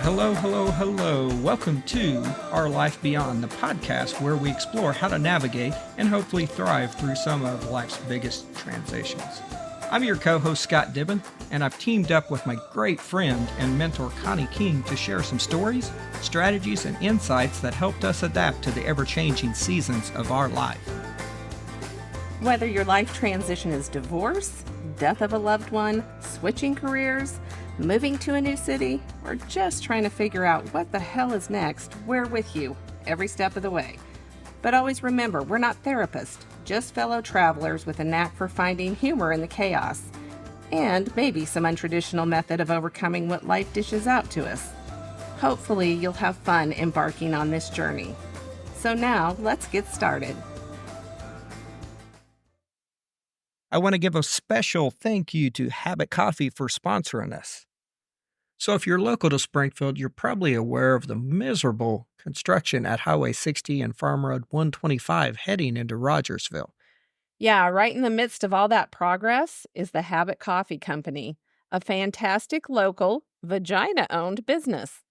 Hello, hello, hello. Welcome to Our Life Beyond, the podcast where we explore how to navigate and hopefully thrive through some of life's biggest transitions. I'm your co-host, Scott Dibben, and I've teamed up with my great friend and mentor, Connie King, to share some stories, strategies, and insights that helped us adapt to the ever-changing seasons of our life. Whether your life transition is divorce, death of a loved one, switching careers, moving to a new city, or just trying to figure out what the hell is next, we're with you every step of the way. But always remember, we're not therapists, just fellow travelers with a knack for finding humor in the chaos, and maybe some untraditional method of overcoming what life dishes out to us. Hopefully, you'll have fun embarking on this journey. So now, let's get started. I want to give a special thank you to Habit Coffee for sponsoring us. So if you're local to Springfield, you're probably aware of the miserable construction at Highway 60 and Farm Road 125 heading into Rogersville. Yeah, right in the midst of all that progress is the Habit Coffee Company, a fantastic local, vagina-owned business.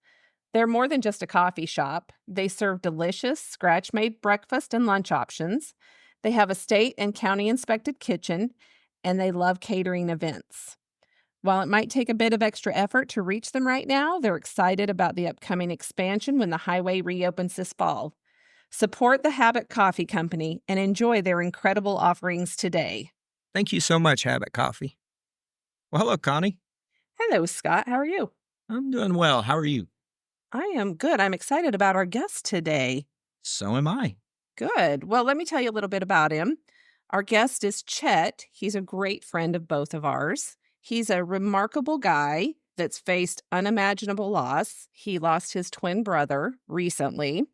They're more than just a coffee shop. They serve delicious, scratch-made breakfast and lunch options. They have a state and county-inspected kitchen, and they love catering events. While it might take a bit of extra effort to reach them right now, they're excited about the upcoming expansion when the highway reopens this fall. Support the Habit Coffee Company and enjoy their incredible offerings today. Thank you so much, Habit Coffee. Well, hello, Connie. Hello, Scott. How are you? I'm doing well. How are you? I am good. I'm excited about our guest today. So am I. Good. Well, let me tell you a little bit about him. Our guest is Chet. He's a great friend of both of ours. He's a remarkable guy that's faced unimaginable loss. He lost his twin brother recently,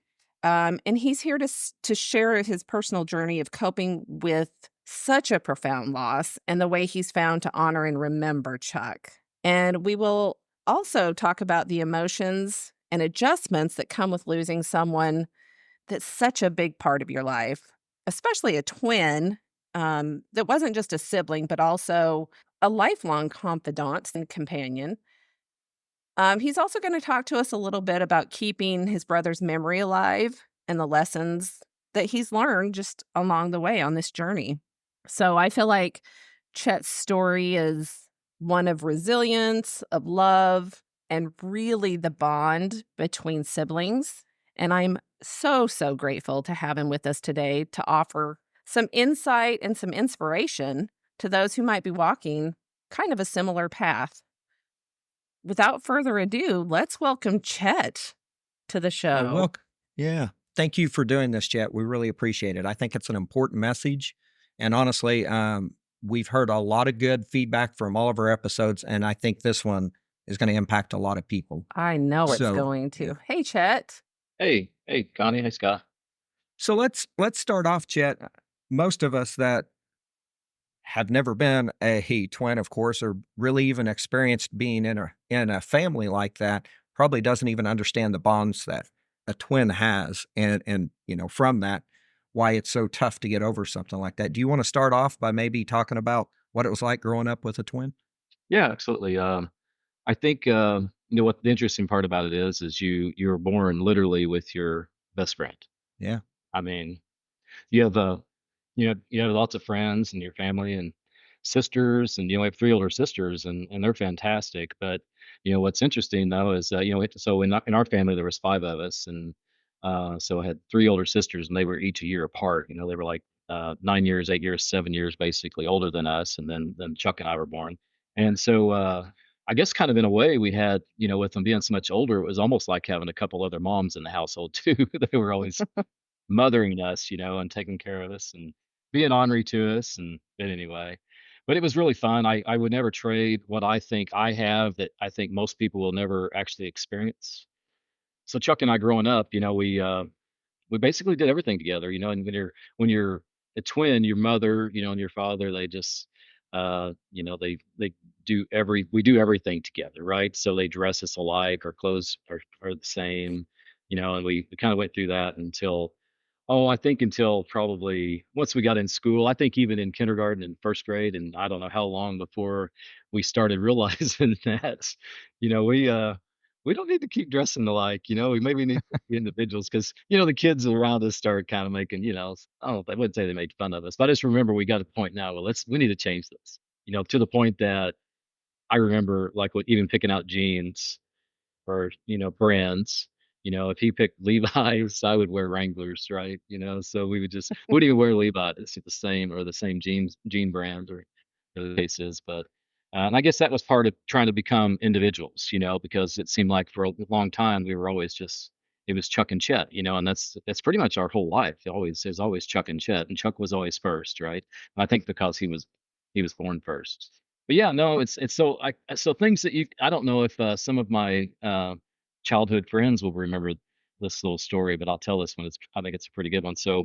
and he's here to share his personal journey of coping with such a profound loss and the way he's found to honor and remember Chuck. And we will also talk about the emotions and adjustments that come with losing someone that's such a big part of your life, especially a twin that wasn't just a sibling, but also a lifelong confidant and companion. He's also going to talk to us a little bit about keeping his brother's memory alive and the lessons that he's learned just along the way on this journey. So I feel like Chet's story is one of resilience, of love, and really the bond between siblings. And I'm so grateful to have him with us today to offer some insight and some inspiration to those who might be walking kind of a similar path. Without further ado, let's welcome Chet to the show. Yeah. Thank you for doing this, Chet. We really appreciate it. I think it's an important message. And honestly, we've heard a lot of good feedback from all of our episodes, and I think this one is going to impact a lot of people. I know it's going to. Hey, Chet. Hey, Connie. Hey, Scott. So let's start off, Chet. Most of us that have never been a twin, of course, or really even experienced being in a family like that, probably doesn't even understand the bonds that a twin has, and from that, why it's so tough to get over something like that. Do you want to start off by maybe talking about what it was like growing up with a twin? Yeah, absolutely. I think what the interesting part about it is you were born literally with your best friend. Yeah. I mean, you have you have lots of friends and your family and sisters, and I have three older sisters, and they're fantastic. But what's interesting though is so in our family there was five of us, and so I had three older sisters, and they were each a year apart. They were like 9 years, 8 years, 7 years basically older than us, and then Chuck and I were born. And so I guess kind of in a way we had, with them being so much older, it was almost like having a couple other moms in the household too. They were always mothering us, and taking care of us and being ornery to us. But anyway, but it was really fun. I would never trade what I think I have that I think most people will never actually experience. So Chuck and I growing up, we basically did everything together, and when you're a twin, your mother, and your father, they just they we do everything together, right? So they dress us alike, our clothes are the same, and we kind of went through that until I think until probably once we got in school. I think even in kindergarten and first grade, and I don't know how long before we started realizing that, we we don't need to keep dressing alike, we maybe need to be individuals because, the kids around us start kind of making, I don't I wouldn't say they made fun of us, but I just remember we got to the point now, well, we need to change this, to the point that I remember like what even picking out jeans or, brands. If he picked Levi's, I would wear Wranglers, right? So wouldn't even wear Levi's. It's the same or the same jean brand or the case is. But and I guess that was part of trying to become individuals, because it seemed like for a long time we were always just it was Chuck and Chet, and that's pretty much our whole life. It was always Chuck and Chet, and Chuck was always first, right? I think because he was born first. But yeah, no, it's so things that I don't know if some of my childhood friends will remember this little story, but I'll tell this one. I think it's a pretty good one. So,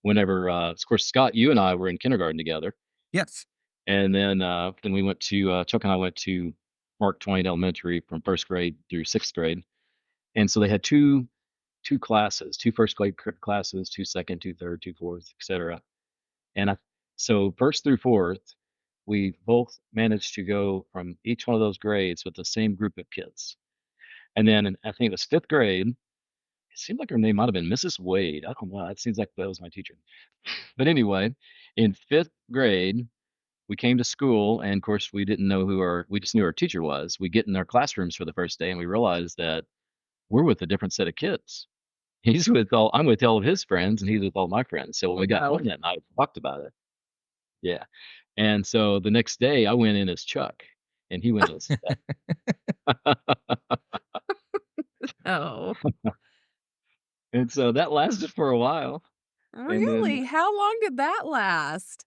whenever, of course, Scott, you and I were in kindergarten together, Yes. and then we went to Chuck and I went to Mark Twain Elementary from first grade through sixth grade, and so they had two classes, two first grade classes, two second, two third, two fourth, etc. And so first through fourth, we both managed to go from each one of those grades with the same group of kids. And then I think it was fifth grade. It seemed like her name might have been Mrs. Wade. I don't know. It seems like that was my teacher. But anyway, in fifth grade, we came to school, and of course, we didn't know we just knew our teacher was. We get in our classrooms for the first day, and we realized that we're with a different set of kids. I'm with all of his friends, and he's with all my friends. So when we got Oh, home that night, we talked about it. Yeah. And so the next day, I went in as Chuck, and he went as oh, and so that lasted for a while, and then really? How long did that last?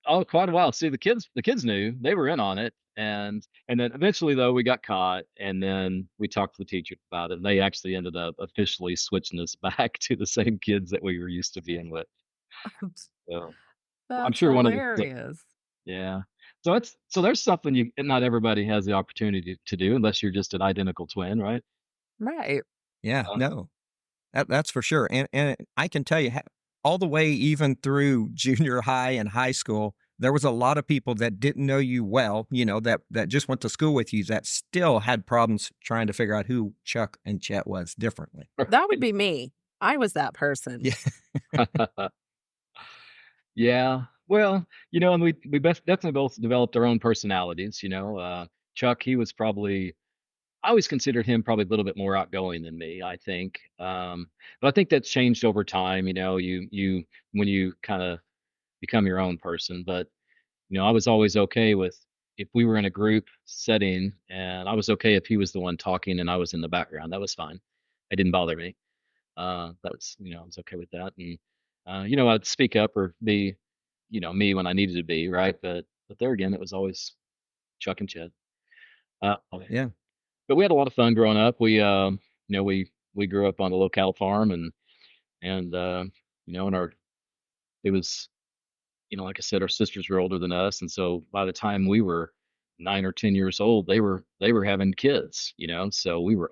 oh, quite a while. See, the kids knew they were in on it, and then eventually though we got caught, and then we talked to the teacher about it, and they actually ended up officially switching us back to the same kids that we were used to being with. So I'm That's sure one of the hilarious. yeah. So there's something not everybody has the opportunity to do unless you're just an identical twin, right? Right. Yeah, Uh, no. That's for sure, and I can tell you all the way even through junior high and high school, there was a lot of people that didn't know you well, that just went to school with you that still had problems trying to figure out who Chuck and Chet was differently. That would be me. I was that person. Yeah. Yeah. Well, and we definitely both developed our own personalities. Chuck, he was probably I always considered him probably a little bit more outgoing than me, I think. But I think that's changed over time. You when you kind of become your own person. But I was always okay with if we were in a group setting, and I was okay if he was the one talking and I was in the background. That was fine. It didn't bother me. That was, I was okay with that. And I'd speak up or be, me when I needed to be, right? But there again, it was always Chuck and Chet. Okay. Yeah. But we had a lot of fun growing up. We grew up on a locale farm, and and it was, like I said, our sisters were older than us, and so by the time we were 9 or 10 years old, they were having kids, so we were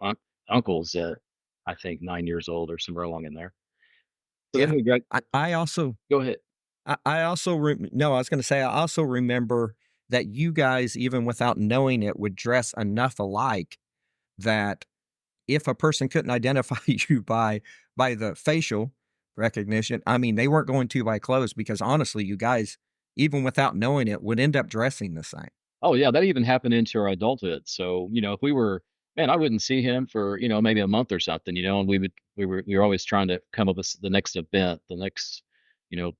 uncles at I think 9 years old or somewhere along in there. So then Yeah. we got I also go ahead. I also no, I was gonna say I also remember that you guys, even without knowing it, would dress enough alike that if a person couldn't identify you by the facial recognition, I mean, they weren't going to by clothes because honestly, you guys, even without knowing it, would end up dressing the same. Oh yeah, that even happened into our adulthood. So, if we were, man, I wouldn't see him for, maybe a month or something, and we were always trying to come up with the next event, the next, you know,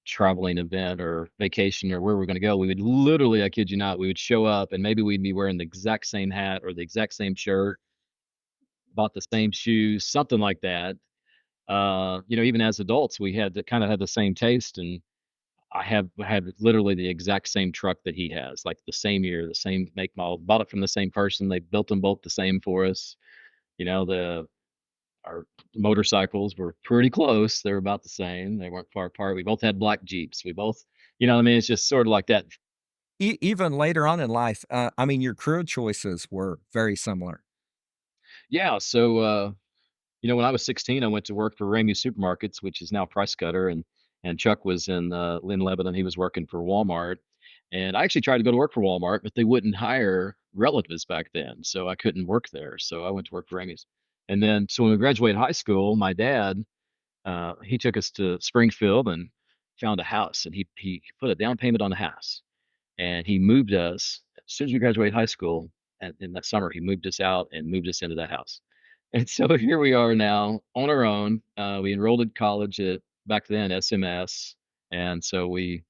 traveling event or vacation or where we're going to go. We would literally, I kid you not, we would show up and maybe we'd be wearing the exact same hat or the exact same shirt, bought the same shoes, something like that. Even as adults, we had to kind of have the same taste, and I have literally the exact same truck that he has, like the same year, the same make model. Bought it from the same person. They built them both the same for us. The our motorcycles were pretty close. They were about the same. They weren't far apart. We both had black Jeeps. We both, what I mean? It's just sort of like that. Even later on in life, I mean, your career choices were very similar. Yeah. So, when I was 16, I went to work for Ramey Supermarkets, which is now Price Cutter, and Chuck was in Lebanon. He was working for Walmart, and I actually tried to go to work for Walmart, but they wouldn't hire relatives back then, so I couldn't work there. So I went to work for Amy's. And then, so when we graduated high school, my dad, he took us to Springfield and found a house, and he put a down payment on the house, and he moved us as soon as we graduated high school. And in that summer, he moved us out and moved us into that house. And so here we are now on our own. We enrolled in college at back then SMS, and so we're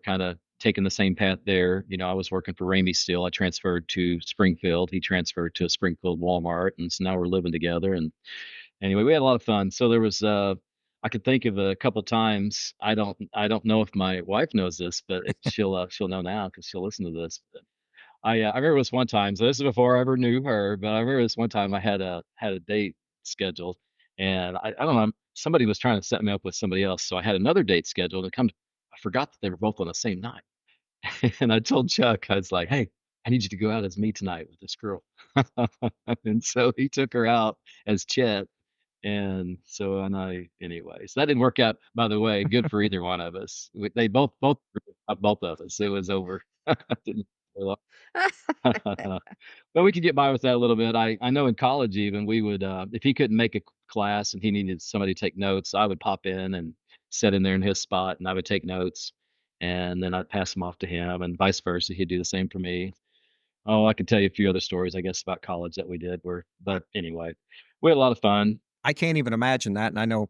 kind of taking the same path there. I was working for Ramey still. I transferred to Springfield. He transferred to a Springfield Walmart, and so now we're living together. And anyway, we had a lot of fun. So there was I could think of a couple times. I don't know if my wife knows this, but she'll know now because she'll listen to this. I remember this one time. So this is before I ever knew her, but I remember this one time I had a date scheduled, and I don't know, somebody was trying to set me up with somebody else, so I had another date scheduled. I forgot that they were both on the same night, and I told Chuck, I was like, "Hey, I need you to go out as me tonight with this girl," and so he took her out as Chet, and so and I anyway. So that didn't work out, by the way. Good for either one of us. They both of us. It was over. Didn't but we could get by with that a little bit. I know in college even we would if he couldn't make a class and he needed somebody to take notes, I would pop in and sit in there in his spot and I would take notes and then I'd pass them off to him and vice versa. He'd do the same for me. Oh, I could tell you a few other stories, I guess, about college that we did were but anyway, we had a lot of fun. I can't even imagine that, and I know, of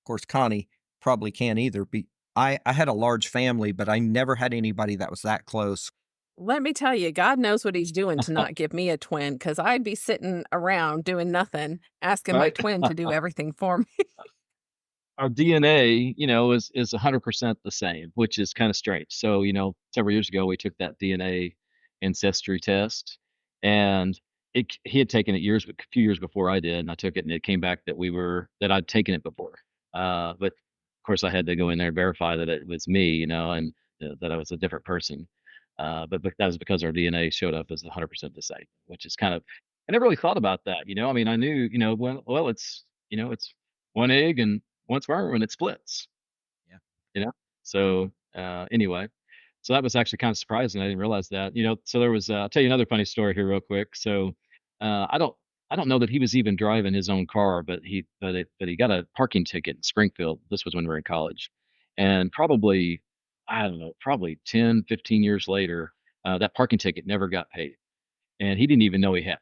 course, Connie probably can't either. I had a large family, but I never had anybody that was that close. Let me tell you, God knows what he's doing to not give me a twin, because I'd be sitting around doing nothing, asking my Right? twin to do everything for me. Our DNA, is 100% the same, which is kind of strange. So, several years ago, we took that DNA ancestry test, and he had taken it a few years before I did, and I took it, and it came back that I'd taken it before. But of course, I had to go in there and verify that it was me, and that I was a different person. But that was because our DNA showed up as 100% the same, which is kind of I never really thought about that. I mean, I knew, well, it's one egg and one sperm and it splits, Yeah. you know? So, anyway, so that was actually kind of surprising. I didn't realize that, so there was, I'll tell you another funny story here real quick. So, I don't know that he was even driving his own car, but he got a parking ticket in Springfield. This was when we were in college. And probably, I don't know, probably 10, 15 years later, that parking ticket never got paid. And he didn't even know he had.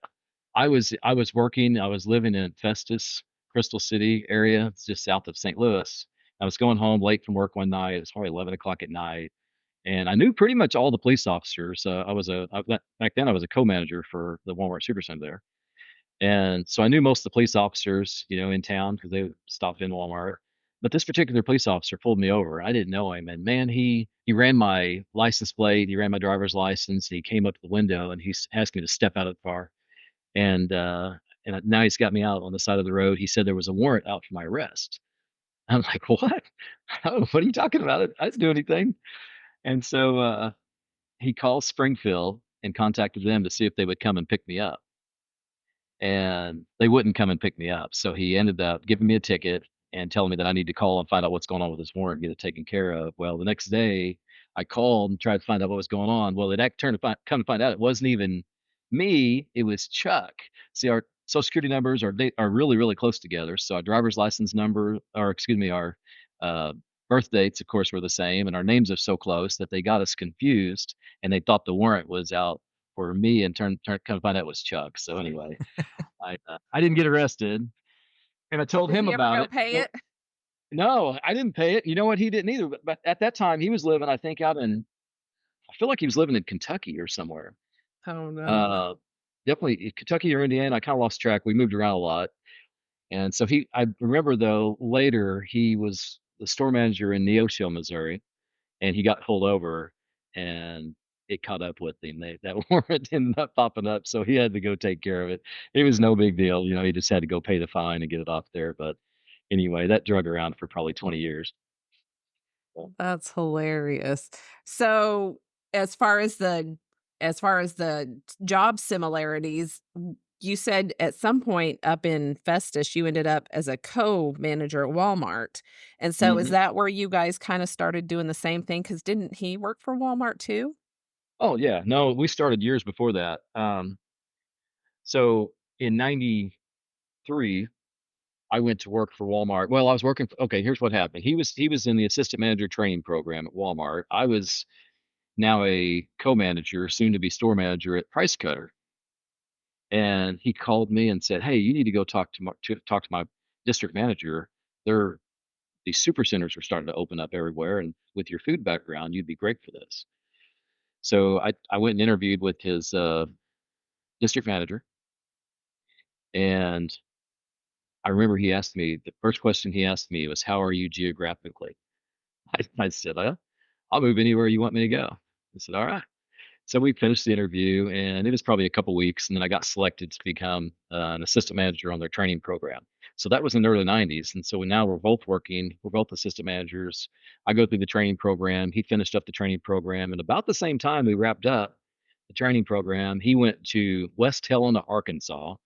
I was working, I was living in Festus, Crystal City area, it's just south of St. Louis. I was going home late from work one night. It was probably 11 o'clock at night, and I knew pretty much all the police officers. Back then I was a co-manager for the Walmart Supercenter there, and so I knew most of the police officers, in town because they would stop in Walmart. But this particular police officer pulled me over. I didn't know him, and man, he ran my license plate, he ran my driver's license, and he came up to the window and asked me to step out of the car and now he's got me out on the side of the road. He said there was a warrant out for my arrest. I'm like, what? Oh, what are you talking about? I didn't do anything. And so he called Springfield and contacted them to see if they would come and pick me up, and they wouldn't come and pick me up. So he ended up giving me a ticket and telling me that I need to call and find out what's going on with this warrant, get it taken care of. Well, the next day I called and tried to find out what was going on. Well, come to find out it wasn't even me, it was Chuck. See, our social security numbers are really, really close together. So our driver's license number, or excuse me, our uh, birth dates, of course, were the same, and our names are so close that they got us confused, and they thought the warrant was out for me, and come to find out it was Chuck. So anyway, I didn't get arrested, and I told Did him he ever about go it. pay Well, it? no, I didn't pay it. You know what? He didn't either. But at that time, he was living, I think, I feel like he was living in Kentucky or somewhere. Oh, no. Uh, Definitely Kentucky or Indiana. I kind of lost track. We moved around a lot. And so I remember though later he was the store manager in Neosho, Missouri, and he got pulled over and it caught up with him. That warrant ended up popping up, so he had to go take care of it. It was no big deal, he just had to go pay the fine and get it off there. But anyway, that drug around for probably 20 years. So, That's hilarious. So, as far as the job similarities, you said at some point up in Festus, you ended up as a co-manager at Walmart. And so is mhm. that where you guys kind of started doing the same thing? Because didn't he work for Walmart too? Oh yeah, no, we started years before that. So in '93, I went to work for Walmart. Well, I was working. Okay, here's what happened. He was in the assistant manager training program at Walmart. I was now a co-manager, soon to be store manager at Price Cutter. And he called me and said, "Hey, you need to go talk to my district manager. They're these super centers are starting to open up everywhere, and with your food background, you'd be great for this." So I went and interviewed with his district manager, and I remember he asked me the first question he asked me was, "How are you geographically?" I said, "I'll move anywhere you want me to go." I said, "All right." So we finished the interview, and it was probably a couple weeks, and then I got selected to become an assistant manager on their training program. So that was in the early '90s, and so now we're both working. We're both assistant managers. I go through the training program. He finished up the training program, and about the same time we wrapped up the training program, he went to West Helena, Arkansas,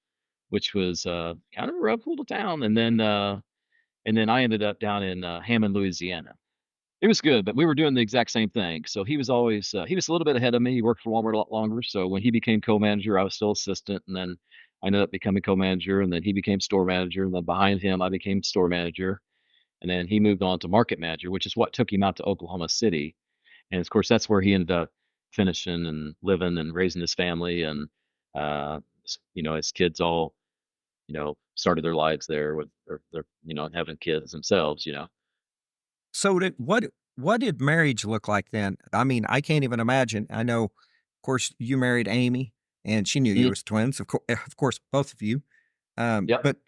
which was kind of a rough little town, and then I ended up down in Hammond, Louisiana. It was good, but we were doing the exact same thing. So he was a little bit ahead of me. He worked for Walmart a lot longer. So when he became co-manager, I was still assistant, and then I ended up becoming co-manager, and then he became store manager, and then behind him I became store manager, and then he moved on to market manager, which is what took him out to Oklahoma City. And of course, that's where he ended up finishing and living and raising his family, and his kids all started their lives there with their having kids themselves. So what did marriage look like then? I mean, I can't even imagine. I know, of course, you married Amy, and she knew you Mhm. as twins. Of course, both of you. Yep. But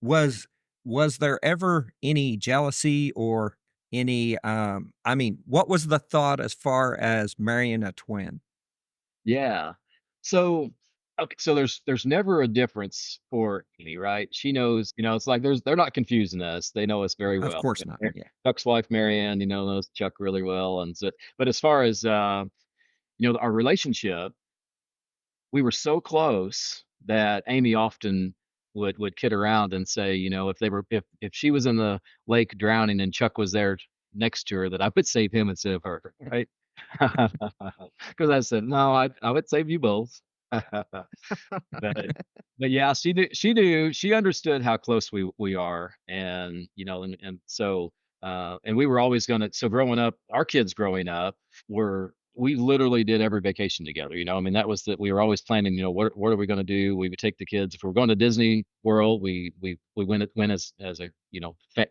was was there ever any jealousy or any? I mean, what was the thought as far as marrying a twin? Yeah. So, okay, so there's never a difference for me, right? She knows, it's like they're not confusing us. They know us very Of well. course not. Yeah. Chuck's wife, Marianne, knows Chuck really well. And so, but as far as our relationship, we were so close that Amy often would kid around and say, if she was in the lake drowning and Chuck was there next to her, that I would save him instead of her, right? Because I said, no, I would save you both. But but yeah, she understood how close we are, and so and we were always gonna. So growing up, our kids growing up we literally did every vacation together. I mean, that was that we were always planning. What are we going to do? We would take the kids if we are going to Disney World. We went as a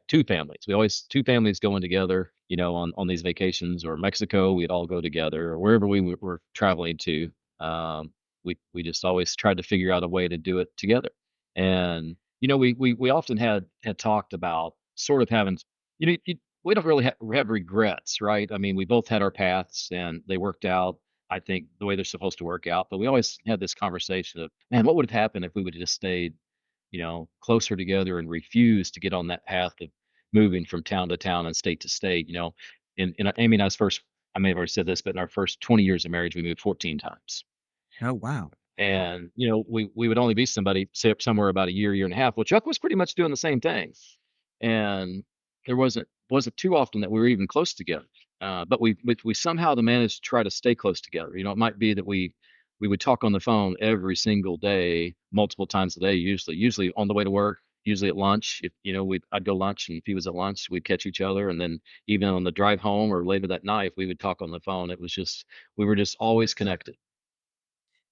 two families. We always two families going together. On these vacations, or Mexico, we'd all go together, or wherever we were traveling to. Um, we just always tried to figure out a way to do it together. And we often had talked about sort of having we don't really have regrets, right? I mean, we both had our paths and they worked out, I think, the way they're supposed to work out. But we always had this conversation of, man, what would have happened if we would have just stayed, closer together and refused to get on that path of moving from town to town and state to state. In Amy and I's first, I may have already said this, but in our first 20 years of marriage, we moved 14 times. Oh wow. And we would only be somewhere about a year and a half. Well, Chuck was pretty much doing the same thing, and there wasn't too often that we were even close together. But we somehow managed to try to stay close together. It might be that we would talk on the phone every single day, multiple times a day, usually on the way to work, usually at lunch. If I'd go lunch, and if he was at lunch, we'd catch each other, and then even on the drive home or later that night, we would talk on the phone. It was just we were just always connected.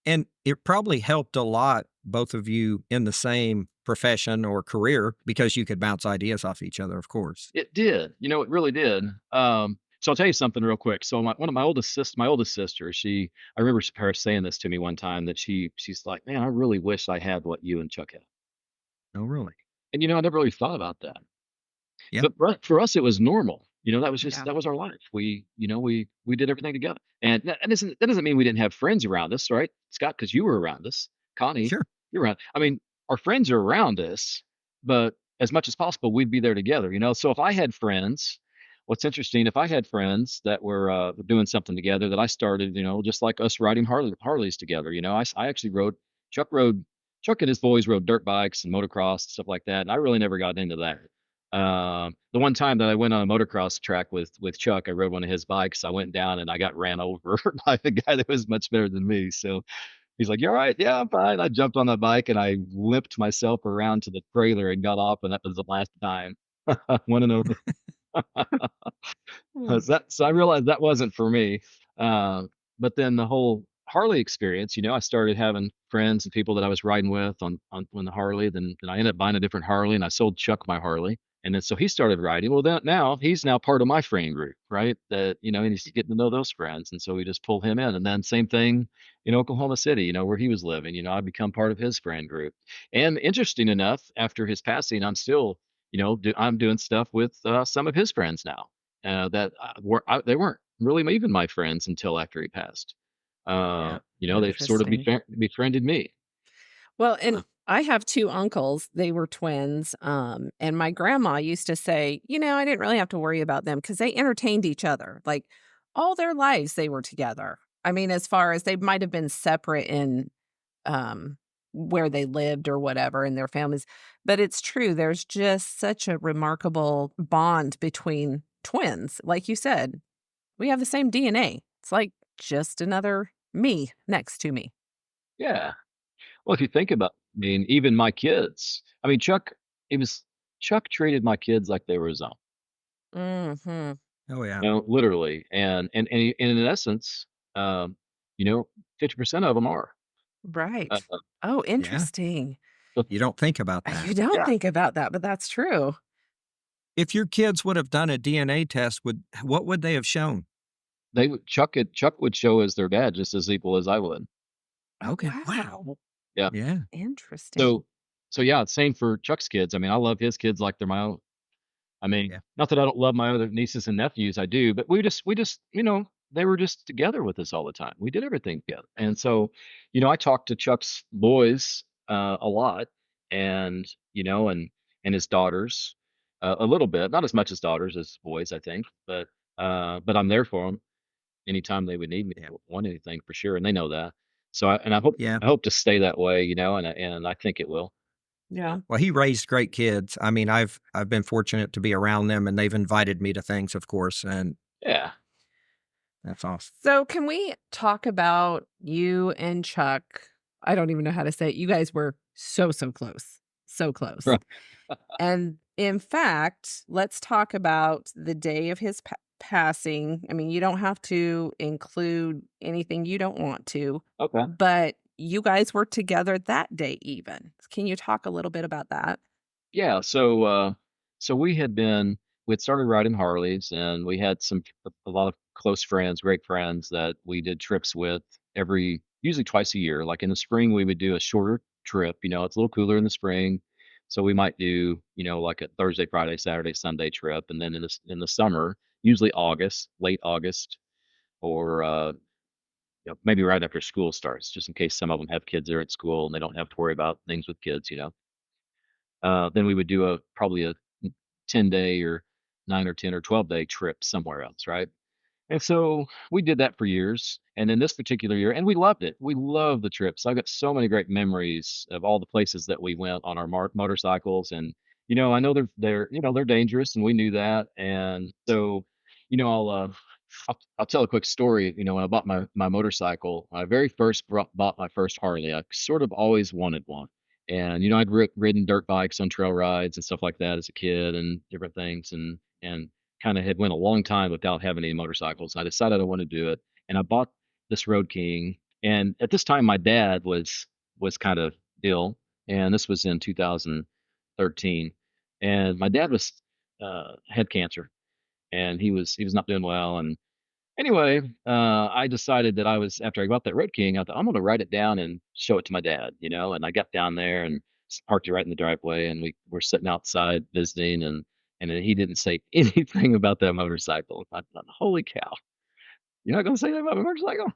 And it probably helped a lot, both of you in the same profession or career, because you could bounce ideas off each other, of course. It did. It really did. So I'll tell you something real quick. So one of my oldest sister, I remember her saying this to me one time that she's like, man, I really wish I had what you and Chuck had. Oh, really? And I never really thought about that. Yeah. But for us, it was normal. Yeah. That was our life. We did everything together. And that doesn't mean we didn't have friends around us, right, Scott? Because you were around us, Connie, Sure. you're around. I mean, our friends are around us, but as much as possible, we'd be there together. So if I had friends, what's interesting, if I had friends that were doing something together that I started, just like us riding Harleys together. I actually Chuck rode Chuck and his boys rode dirt bikes and motocross and stuff like that, and I really never got into that. The one time that I went on a motocross track with Chuck, I rode one of his bikes. I went down and I got ran over by a guy that was much better than me. So he's like, "You all right?" "Yeah, I'm fine." I jumped on the bike and I limped myself around to the trailer and got off, and that was the last time. One and over. Hmm. So I realized that wasn't for me. Uh, but then the whole Harley experience, I started having friends and people that I was riding with on the Harley. Then I ended up buying a different Harley, and I sold Chuck my Harley. And then so he started riding. Well, then now he's now part of my friend group, right? That and he's getting to know those friends, and so we just pull him in. And then same thing in Oklahoma City, where he was living. I become part of his friend group. And interesting enough, after his passing, I'm still, I'm doing stuff with some of his friends now that they weren't really even my friends until after he passed. Yeah. They've sort of Interesting. befriended me. Well, and I have 2 uncles, they were twins, and my grandma used to say, I didn't really have to worry about them because they entertained each other, like, all their lives they were together. I mean, as far as they might have been separate in, um, where they lived or whatever in their families, but it's true, there's just such a remarkable bond between twins, like you said, we have the same DNA. It's like just another me next to me. Yeah. Well, if you think about, even my kids. It was Chuck treated my kids like they were his own. Mhm. Oh, yeah. Literally, and in essence, um, you know, 50% of them are. Uh, Right. Oh, Yeah. interesting. so You don't think about that. You don't yeah, think about that, but that's true. If your kids would have done a DNA test, what would they have shown? Chuck would show as their dad just as equal as I would. Oh, Okay. Wow. wow. Yeah. Yeah. Interesting. So yeah, same for Chuck's kids. I love his kids like they're my own. Yeah. Not that I don't love my other nieces and nephews, I do, but we just, they were just together with us all the time. We did everything together. And so, I talked to Chuck's boys a lot and, and his daughters a little bit, not as much as daughters as boys, I think, but I'm there for them anytime they would need me, Yeah. want anything for sure. And they know that. So Yeah. I hope to stay that way, and I think it will. Yeah. Well, he raised great kids. I mean, I've been fortunate to be around them, and they've invited me to things, of course, and Yeah. that's awesome. So, can we talk about you and Chuck? I don't even know how to say it. You guys were so close. So close. Right. And in fact, let's talk about the day of his passing. I mean, you don't have to include anything you don't want to, Okay. but you guys were together that day even. Can you talk a little bit about that? Yeah, so we'd started riding Harleys, and we had a lot of close friends, great friends that we did trips with usually twice a year. Like in the spring, we would do a shorter trip. It's a little cooler in the spring, so we might do, like a Thursday, Friday, Saturday, Sunday trip, and then in the summer, usually August, late August, or maybe right after school starts, just in case some of them have kids there at school and they don't have to worry about things with kids. Then we would do probably a 10-day or 9 or 10 or 12-day trip somewhere else, right? And so we did that for years. And then this particular year, and we loved it. We loved the trips. I've got so many great memories of all the places that we went on our motorcycles. And, I know they're dangerous, and we knew that. And so, you know, I'll, uh, I'll tell a quick story. When I bought my motorcycle, when I very first bought my first Harley, I sort of always wanted one. And, I'd ridden dirt bikes on trail rides and stuff like that as a kid and different things. And kind of had went a long time without having any motorcycles. I decided I wanted to do it, and I bought this Road King. And at this time, my dad was kind of ill, and this was in 2013. And my dad was had cancer, and he was not doing well. And anyway, I decided that after I got that Road King, I thought I'm going to write it down and show it to my dad. And I got down there and parked it right in the driveway, and we were sitting outside visiting, and then he didn't say anything about that motorcycle. I thought, holy cow, you're not going to say that about my motorcycle?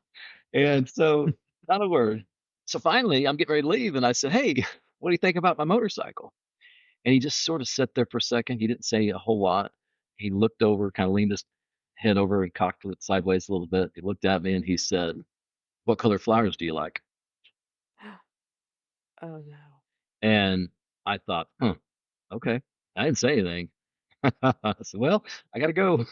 And so, not a word. So finally, I'm getting ready to leave, and I said, hey, what do you think about my motorcycle? And he just sort of sat there for a second. He didn't say a whole lot. He looked over, kind of leaned his head over and cocked it sideways a little bit. He looked at me and he said, "What color flowers do you like?" Oh, no. And I thought, huh, okay. I didn't say anything. So, well, I got to go.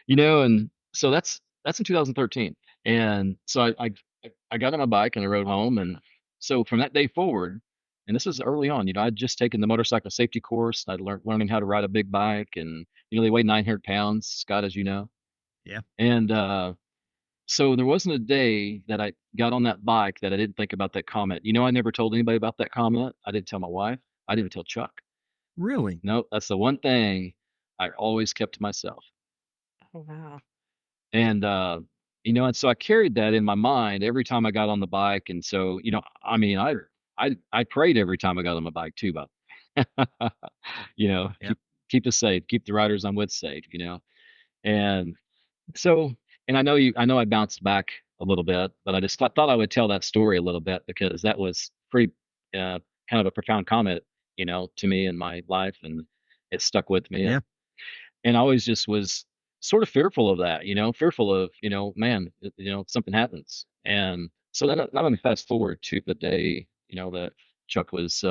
And so that's in 2013. And so I got on my bike and I rode home. And so from that day forward, and this was early on, I'd just taken the motorcycle safety course. I'd learning how to ride a big bike, and they weigh 900 pounds, Scott, as you know. Yeah. And so there wasn't a day that I got on that bike that I didn't think about that comment. I never told anybody about that comment. I didn't tell my wife. I didn't tell Chuck. Really? No, that's the one thing I always kept to myself. Oh, wow. And and so I carried that in my mind every time I got on the bike. And so, I mean, I prayed every time I got on my bike too, but Yeah. keep us safe, keep the riders I'm with safe. And so, and I know I bounced back a little bit, but I just thought I would tell that story a little bit because that was pretty kind of a profound comment, to me in my life, and it stuck with me. Yeah. And I always just was sort of fearful of that, fearful of, man, something happens. And so then let me fast forward to the day, that Chuck was,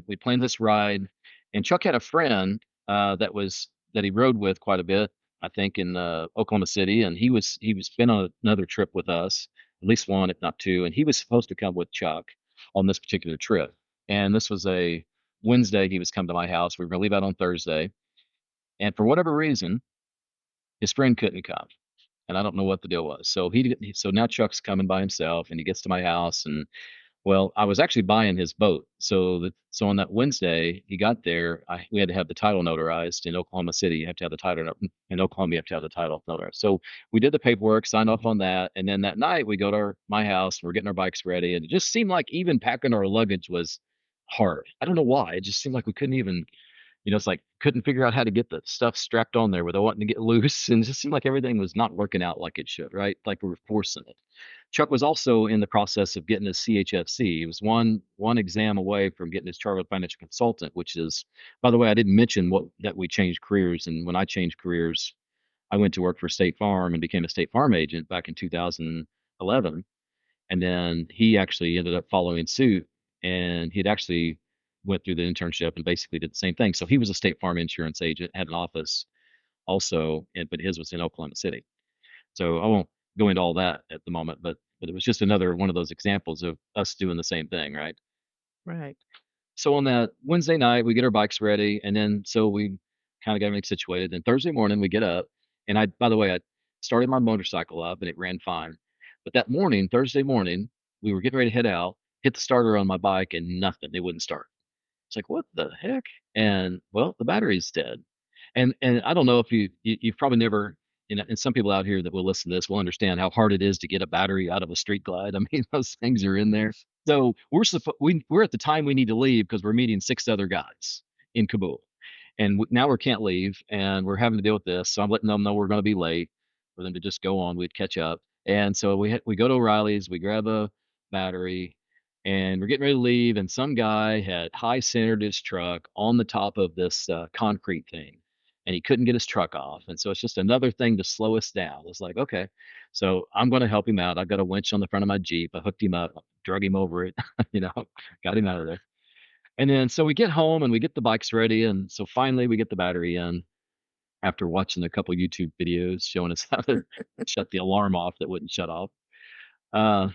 we planned this ride, and Chuck had a friend that he rode with quite a bit, I think, in Oklahoma City, and he was been on another trip with us, at least one, if not two, and he was supposed to come with Chuck on this particular trip. And this was a Wednesday. He was coming to my house. We were gonna leave out on Thursday, and for whatever reason, his friend couldn't come, and I don't know what the deal was. So so now Chuck's coming by himself, and he gets to my house, and well, I was actually buying his boat. So on that Wednesday, he got there. We had to have the title notarized in Oklahoma City. You have to have the title in Oklahoma. You have to have the title notarized. So we did the paperwork, signed off on that, and then that night we go to my house. We're getting our bikes ready, and it just seemed like even packing our luggage was hard. I don't know why. It just seemed like we couldn't even it's like couldn't figure out how to get the stuff strapped on there without wanting to get loose, and it just seemed like everything was not working out like it should, right? Like we were forcing it. Chuck was also in the process of getting his CHFC. He was one exam away from getting his chartered financial consultant, which is, by the way, I didn't mention what that we changed careers, and when I changed careers, I went to work for State Farm and became a State Farm agent back in 2011, and then he actually ended up following suit, and he'd actually went through the internship and basically did the same thing. So he was a State Farm insurance agent, had an office also, but his was in Oklahoma City. So I won't go into all that at the moment, but it was just another one of those examples of us doing the same thing, right? Right. So on that Wednesday night, we get our bikes ready, and then so we kind of got everything situated. Then Thursday morning, we get up, and by the way, I started my motorcycle up, and it ran fine. But that morning, Thursday morning, we were getting ready to head out, hit the starter on my bike, and nothing. It wouldn't start. It's like, what the heck? And well, the battery's dead. And I don't know if you've probably never, and some people out here that will listen to this will understand how hard it is to get a battery out of a street glide. I mean, those things are in there. So we're at the time we need to leave because we're meeting six other guys in Kabul, and now we can't leave, and we're having to deal with this. So I'm letting them know we're going to be late for them to just go on. We'd catch up, and so we go to O'Reilly's, we grab a battery, and we're getting ready to leave, and some guy had high centered his truck on the top of this concrete thing, and he couldn't get his truck off, and so it's just another thing to slow us down. It's like, okay, so I'm going to help him out. I've got a winch on the front of my Jeep. I hooked him up, drug him over it, you know, got him out of there. And then so we get home and we get the bikes ready, and so finally we get the battery in after watching a couple YouTube videos showing us how to shut the alarm off that wouldn't shut off. Uh,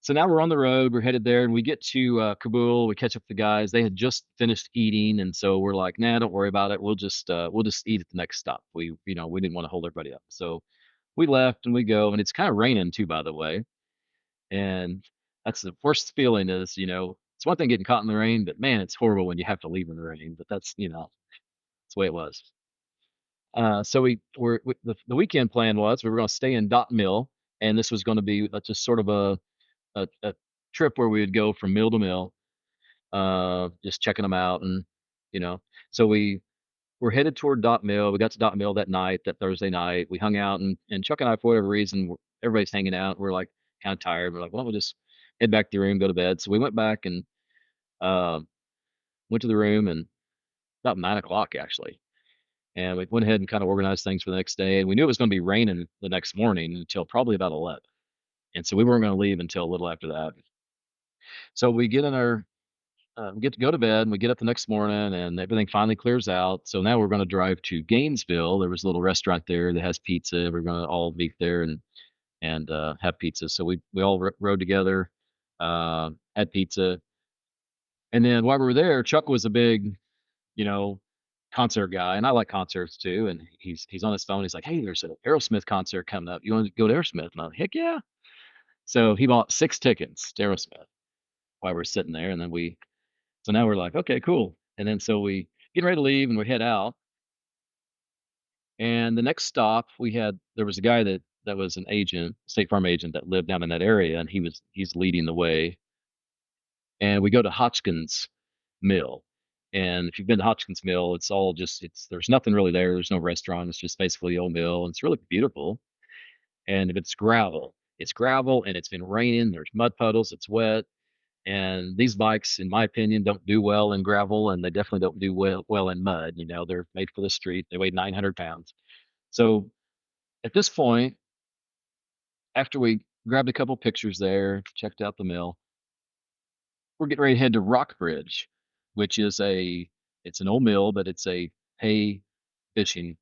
so now we're on the road. We're headed there, and we get to Kabul. We catch up with the guys. They had just finished eating, and so we're like, "Nah, don't worry about it. We'll just eat at the next stop." We didn't want to hold everybody up, so we left and we go, and it's kind of raining too, by the way. And that's the worst feeling is, it's one thing getting caught in the rain, but man, it's horrible when you have to leave in the rain. But that's the way it was. So the weekend plan was we were going to stay in Dot Mill, and this was going to be just sort of a trip where we would go from mill to mill, just checking them out, and you know, so we were headed toward Dot Mill. We got to Dot Mill that night, that Thursday night. We hung out, and Chuck and I, for whatever reason, everybody's hanging out. We're like kind of tired. We're like, well, we'll just head back to the room, go to bed. So we went back and uh, went to the room, and about 9 o'clock actually. And we went ahead and kind of organized things for the next day. And we knew it was going to be raining the next morning until probably about 11. And so we weren't going to leave until a little after that. So we get in our we get to go to bed, and we get up the next morning, and everything finally clears out. So now we're going to drive to Gainesville. There was a little restaurant there that has pizza. We're going to all meet there and have pizza. So we all rode together, had pizza, and then while we were there, Chuck was a big, you know, concert guy, and I like concerts too. And he's on his phone. He's like, "Hey, there's an Aerosmith concert coming up. You want to go to Aerosmith?" And I'm like, "Heck yeah!" So he bought 6 tickets to Aerosmith while we're sitting there, and then so now we're like, "Okay, cool." And then so we get ready to leave, and we head out. And the next stop there was a guy that was an agent, State Farm agent that lived down in that area, and he's leading the way. And we go to Hotchkiss Mill. And if you've been to Hotchkiss Mill, it's all just it's there's nothing really there. There's no restaurant. It's just basically the old mill. And it's really beautiful. And it's gravel. It's gravel and it's been raining. There's mud puddles. It's wet. And these bikes, in my opinion, don't do well in gravel, and they definitely don't do well in mud. They're made for the street. They weigh 900 pounds. So at this point, after we grabbed a couple pictures there, checked out the mill, we're getting ready to head to Rockbridge, which is it's an old mill, but it's a hay fishing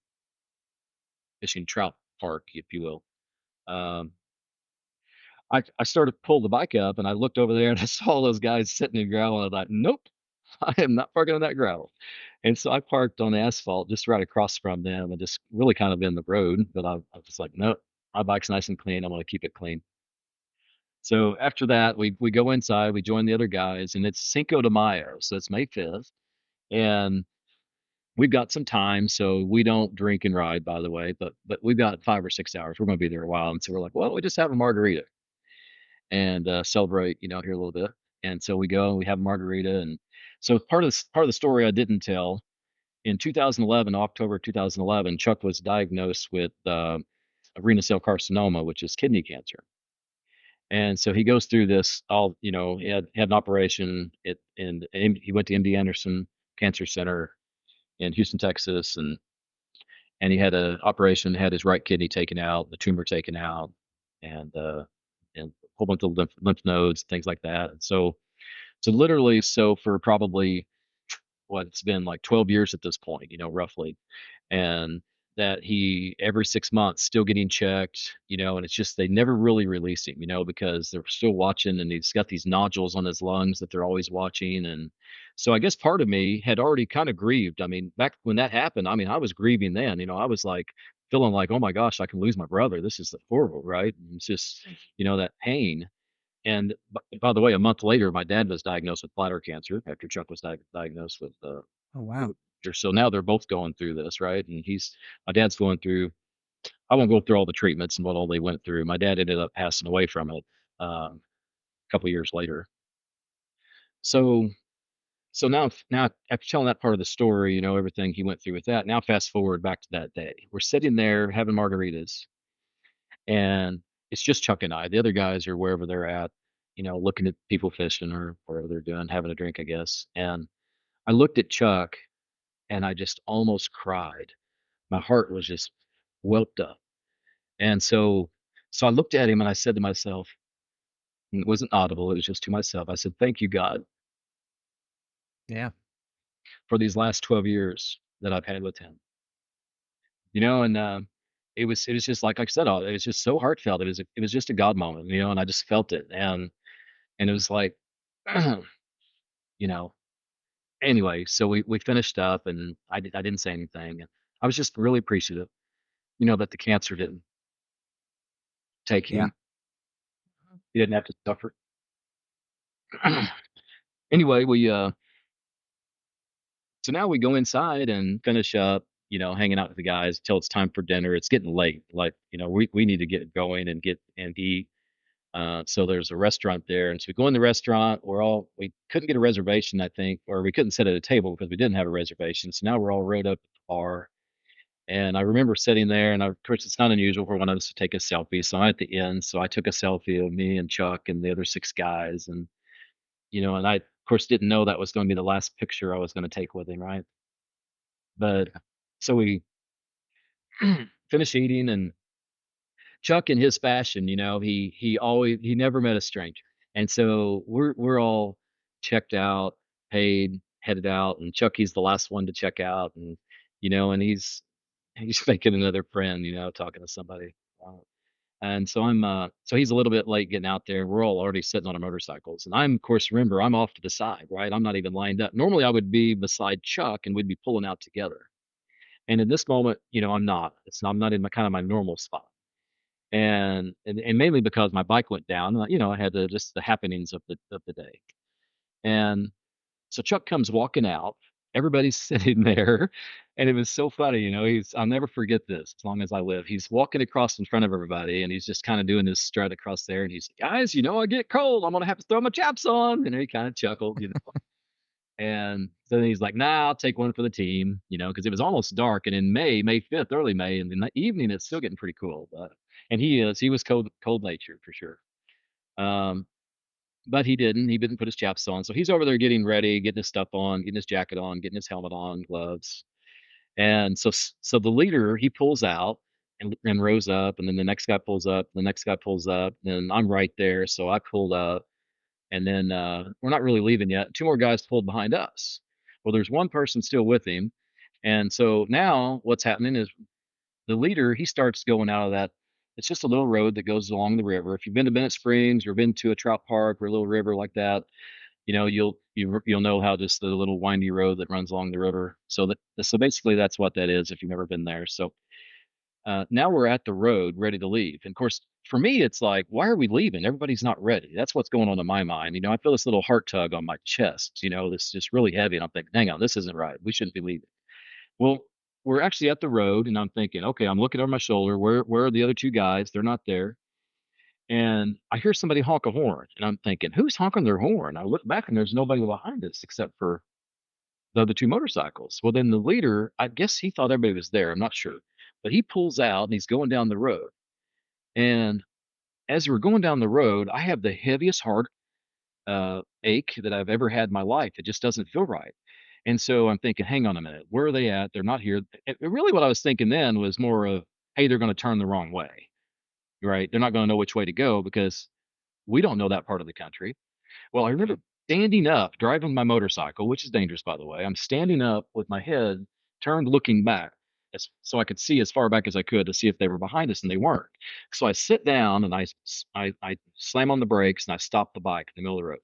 fishing trout park, if you will. Um, I started to pull the bike up, and I looked over there and I saw those guys sitting in gravel, and I thought, nope, I am not parking on that gravel. And so I parked on the asphalt just right across from them and just really kind of in the road. But I was like, nope, my bike's nice and clean. I'm going to keep it clean. So after that, we go inside, we join the other guys, and it's Cinco de Mayo, so it's May 5th, and we've got some time, so we don't drink and ride, by the way, but we've got 5 or 6 hours. We're going to be there a while, and so we're like, well, we just have a margarita and celebrate, here a little bit. And so we go and we have a margarita, and so part of the story I didn't tell. In 2011, October 2011, Chuck was diagnosed with renal cell carcinoma, which is kidney cancer. And so he goes through this all, he had an operation and he went to MD Anderson Cancer Center in Houston, Texas, and he had an operation, had his right kidney taken out, the tumor taken out, and a whole bunch of lymph nodes, things like that. And so literally, so for probably what it's been like 12 years at this point, roughly, and that he every 6 months still getting checked, and it's just they never really release him, because they're still watching, and he's got these nodules on his lungs that they're always watching. And so I guess part of me had already kind of grieved. I mean, back when that happened, I mean, I was grieving then, I was like feeling like, oh my gosh, I can lose my brother. This is horrible, right? And it's just, that pain. And by the way, a month later, my dad was diagnosed with bladder cancer after Chuck was diagnosed with Oh, wow. cancer. So now they're both going through this, right? And my dad's going through. I won't go through all the treatments and what all they went through. My dad ended up passing away from it a couple years later. So now after telling that part of the story, everything he went through with that. Now fast forward back to that day. We're sitting there having margaritas, and it's just Chuck and I. The other guys are wherever they're at, looking at people fishing or whatever they're doing, having a drink, I guess. And I looked at Chuck and I just almost cried. My heart was just welled up. And so I looked at him and I said to myself, and it wasn't audible, it was just to myself. I said, "Thank you, God, Yeah. for these last 12 years that I've had with him." And it was just like I said, it was just so heartfelt. It was just a God moment, and I just felt it. And it was like, you know, anyway, so we finished up, and I didn't say anything. And I was just really appreciative, that the cancer didn't take Yeah. him. He didn't have to suffer. Anyway, so now we go inside and finish up, hanging out with the guys till it's time for dinner. It's getting late. Like, we need to get going and get and eat. So there's a restaurant there. And so we go in the restaurant. We couldn't get a reservation, I think, or we couldn't sit at a table because we didn't have a reservation. So now we're all rowed up at the bar. And I remember sitting there, and of course, it's not unusual for one of us to take a selfie. So I'm at the end. So I took a selfie of me and Chuck and the other 6 guys. And I, of course, didn't know that was going to be the last picture I was going to take with him, right? But so we finished eating, and Chuck, in his fashion, he never met a stranger, and so we're all checked out, paid, headed out, and Chucky's the last one to check out, and and he's making another friend, talking to somebody. Uh, and so so he's a little bit late getting out there. We're all already sitting on our motorcycles, and I'm, of course, remember, I'm off to the side, right? I'm not even lined up. Normally, I would be beside Chuck, and we'd be pulling out together. And in this moment, I'm not. I'm not in my kind of my normal spot, and mainly because my bike went down. I had just the happenings of the day, and so Chuck comes walking out. Everybody's sitting there, and it was so funny. I'll never forget this as long as I live. He's walking across in front of everybody, and he's just kind of doing this strut across there. And he's, guys, I get cold. I'm gonna have to throw my chaps on. And he kind of chuckled. And then he's like, "Nah, I'll take one for the team." Because it was almost dark, and in May 5th, early May, in the evening, it's still getting pretty cool. But and he was cold natured for sure. Um, but he didn't put his chaps on. So he's over there getting ready, getting his stuff on, getting his jacket on, getting his helmet on, gloves. And so the leader, he pulls out and rows up, and then the next guy pulls up, the next guy pulls up, and I'm right there. So I pulled up, and then we're not really leaving yet. Two more guys pulled behind us. Well, there's one person still with him. And so now what's happening is the leader, he starts going out of that. It's just a little road that goes along the river. If you've been to Bennett Springs or been to a trout park or a little river like that, you'll know how just the little windy road that runs along the river. So basically that's what that is if you've never been there. So now we're at the road ready to leave. And of course, for me, it's like, why are we leaving? Everybody's not ready. That's what's going on in my mind. I feel this little heart tug on my chest, this just really heavy. And I'm thinking, hang on, this isn't right. We shouldn't be leaving. Well, we're actually at the road, and I'm thinking, okay, I'm looking over my shoulder. Where are the other two guys? They're not there. And I hear somebody honk a horn, and I'm thinking, who's honking their horn? I look back, and there's nobody behind us except for the other two motorcycles. Well, then the leader, I guess he thought everybody was there. I'm not sure. But he pulls out and he's going down the road. And as we're going down the road, I have the heaviest heart ache that I've ever had in my life. It just doesn't feel right. And so I'm thinking, hang on a minute, where are they at? They're not here. Really, what I was thinking then was more of, hey, they're going to turn the wrong way, right? They're not going to know which way to go because we don't know that part of the country. Well, I remember standing up, driving my motorcycle, which is dangerous, by the way. I'm standing up with my head turned, looking back, so I could see as far back as I could to see if they were behind us, and they weren't. So I sit down and I slam on the brakes and I stop the bike in the middle of the road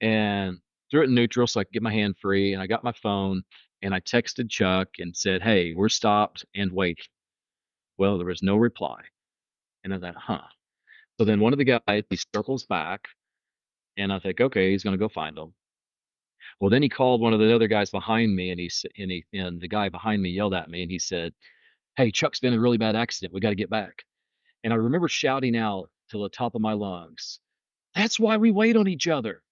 and threw it in neutral so I could get my hand free. And I got my phone and I texted Chuck and said, "Hey, we're stopped and waiting." Well, there was no reply, and I thought, huh. So then one of the guys, he circles back, and I think, okay, he's going to go find them. Well, then he called one of the other guys behind me, and and the guy behind me yelled at me, and he said, "Hey, Chuck's been in a really bad accident. We got to get back." And I remember shouting out to the top of my lungs, "That's why we wait on each other."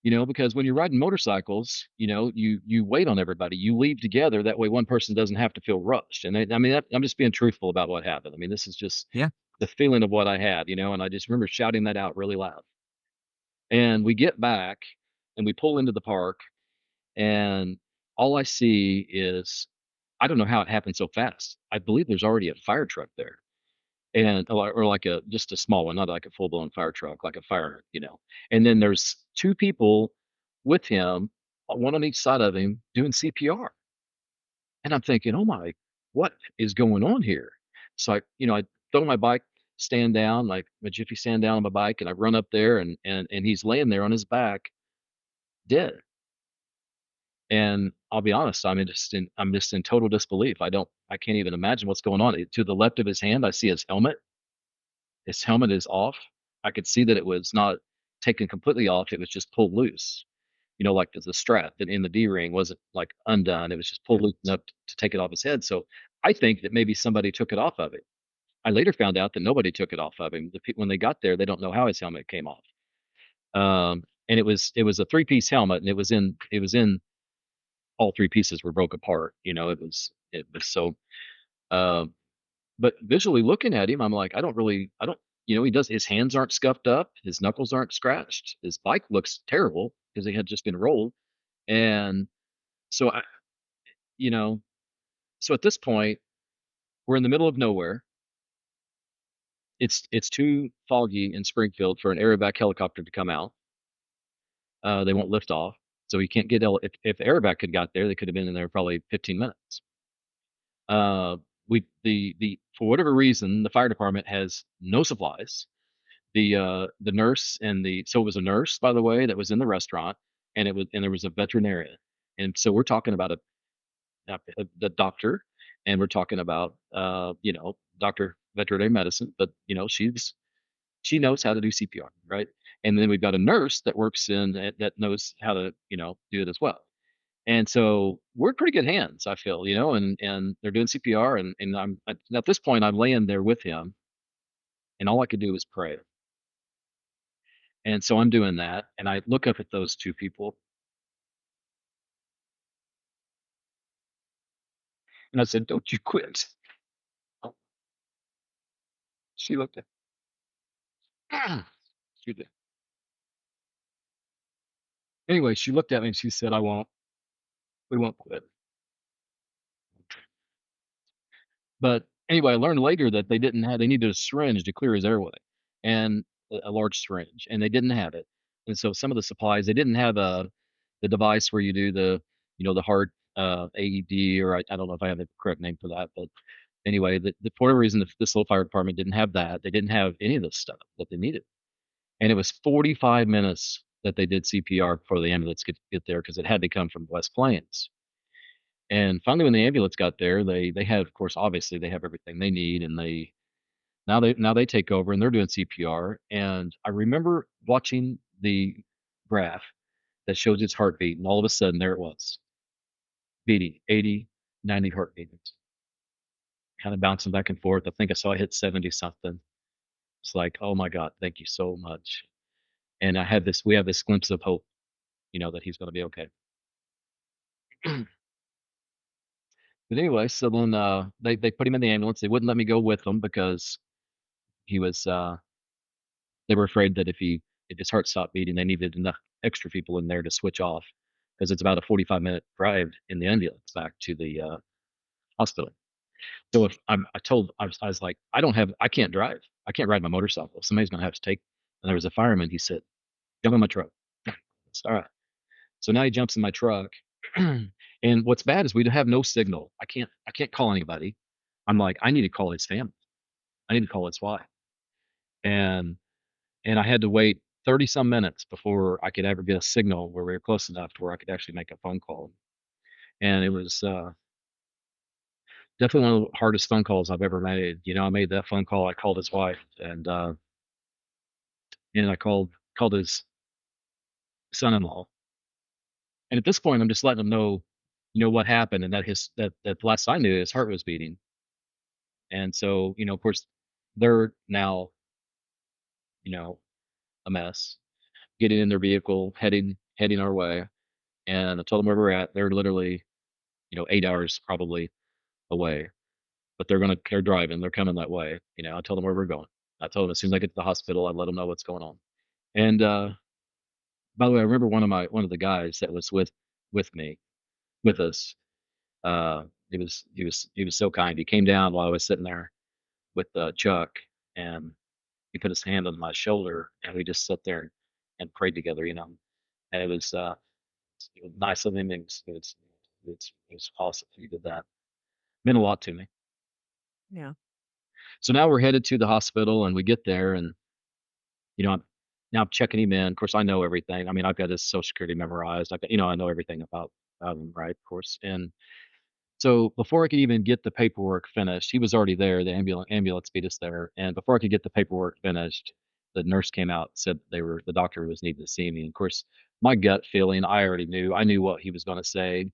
Because when you're riding motorcycles, you wait on everybody. You leave together. That way, one person doesn't have to feel rushed. And I mean, I'm just being truthful about what happened. I mean, this is just Yeah. the feeling of what I had, and I just remember shouting that out really loud. And we get back and we pull into the park, and all I see is, I don't know how it happened so fast. I believe there's already a fire truck there, and or like just a small one, not like a full blown fire truck, like a fire. And then there's two people with him, one on each side of him, doing CPR. And I'm thinking, oh my, what is going on here? So I throw my bike stand down, like my jiffy stand down on my bike, and I run up there, and he's laying there on his back, dead. And I'll be honest, I'm just in total disbelief. I can't even imagine what's going on. To the left of his hand, I see his helmet. His helmet is off. I could see that it was not taken completely off. It was just pulled loose. Like the strap that in the D ring wasn't like undone. It was just pulled loose enough to take it off his head. So I think that maybe somebody took it off of him. I later found out that nobody took it off of him. When they got there, they don't know how his helmet came off. And it was a three-piece helmet, and it was in all three pieces were broke apart. It was so. Um, but visually looking at him, I'm like, I don't. He does. His hands aren't scuffed up. His knuckles aren't scratched. His bike looks terrible because he had just been rolled. And so you know, so at this point, we're in the middle of nowhere. It's too foggy in Springfield for an aerovac helicopter to come out. They won't lift off. So you can't get if the airback had got there, they could have been in there probably 15 minutes. Uh, we the For whatever reason, the fire department has no supplies. The nurse and the so it was a nurse, by the way, that was in the restaurant, and there was a veterinarian, and so we're talking about the doctor, and we're talking about doctor veterinary medicine, but she knows how to do CPR, right? And then we've got a nurse that works that knows how to do it as well. And so we're in pretty good hands, I feel, and they're doing CPR, and at this point I'm laying there with him, and all I could do was pray. And so I'm doing that, and I look up at those two people, and I said, "Don't you quit." Oh, she looked at she did. Anyway, she looked at me and she said, "I won't. We won't quit." But anyway, I learned later that they needed a syringe to clear his airway, and a large syringe, and they didn't have it. And so some of the supplies they didn't have the device where you do the heart AED, or I don't know if I have the correct name for that, but anyway, for whatever reason, this little fire department didn't have that. They didn't have any of this stuff that they needed, and it was 45 minutes that they did CPR before the ambulance could get there because it had to come from West Plains. And finally, when the ambulance got there, they had, of course, obviously they have everything they need, and they take over and they're doing CPR. And I remember watching the graph that shows its heartbeat, and all of a sudden there it was, beating 80, 90 heartbeats, kind of bouncing back and forth. I think I saw it hit 70 something. It's like, oh my God, thank you so much. And we have this glimpse of hope, that he's going to be okay. But anyway, so then they put him in the ambulance. They wouldn't let me go with them because he was they were afraid that if his heart stopped beating, they needed enough extra people in there to switch off because it's about a 45-minute drive in the ambulance back to the hospital. So if I was like, I can't drive. I can't ride my motorcycle. Somebody's gonna have to take. And there was a fireman. He said, "Jump in my truck." It's all right. So now he jumps in my truck. And what's bad is we have no signal. I can't call anybody. I'm like, I need to call his family. I need to call his wife. And I had to wait 30 some minutes before I could ever get a signal where we were close enough to where I could actually make a phone call. And it was definitely one of the hardest phone calls I've ever made. I made that phone call. I called his wife, and I called his son-in-law. And at this point, I'm just letting him know, what happened, and that last I knew, his heart was beating. And so, of course, they're now, you know, a mess, getting in their vehicle, heading our way. And I told them where we're at. They're literally, 8 hours probably away, but they're driving. They're coming that way. I told them where we're going. I told them as soon as I get to the hospital, I'd let them know what's going on. And by the way, I remember one of the guys that was with me with us. He was so kind. He came down while I was sitting there with Chuck, and he put his hand on my shoulder, and we just sat there and prayed together. And it was nice of him. It was awesome. He did that. Meant a lot to me. Yeah. So now we're headed to the hospital, and we get there, and I'm now checking him in. Of course, I know everything. I mean, I've got his social security memorized. I know everything about him, right? Of course. And so before I could even get the paperwork finished, he was already there. The ambulance beat us there, and before I could get the paperwork finished, the nurse came out, said the doctor was needing to see me. And of course, my gut feeling, I already knew. I knew what he was going to say,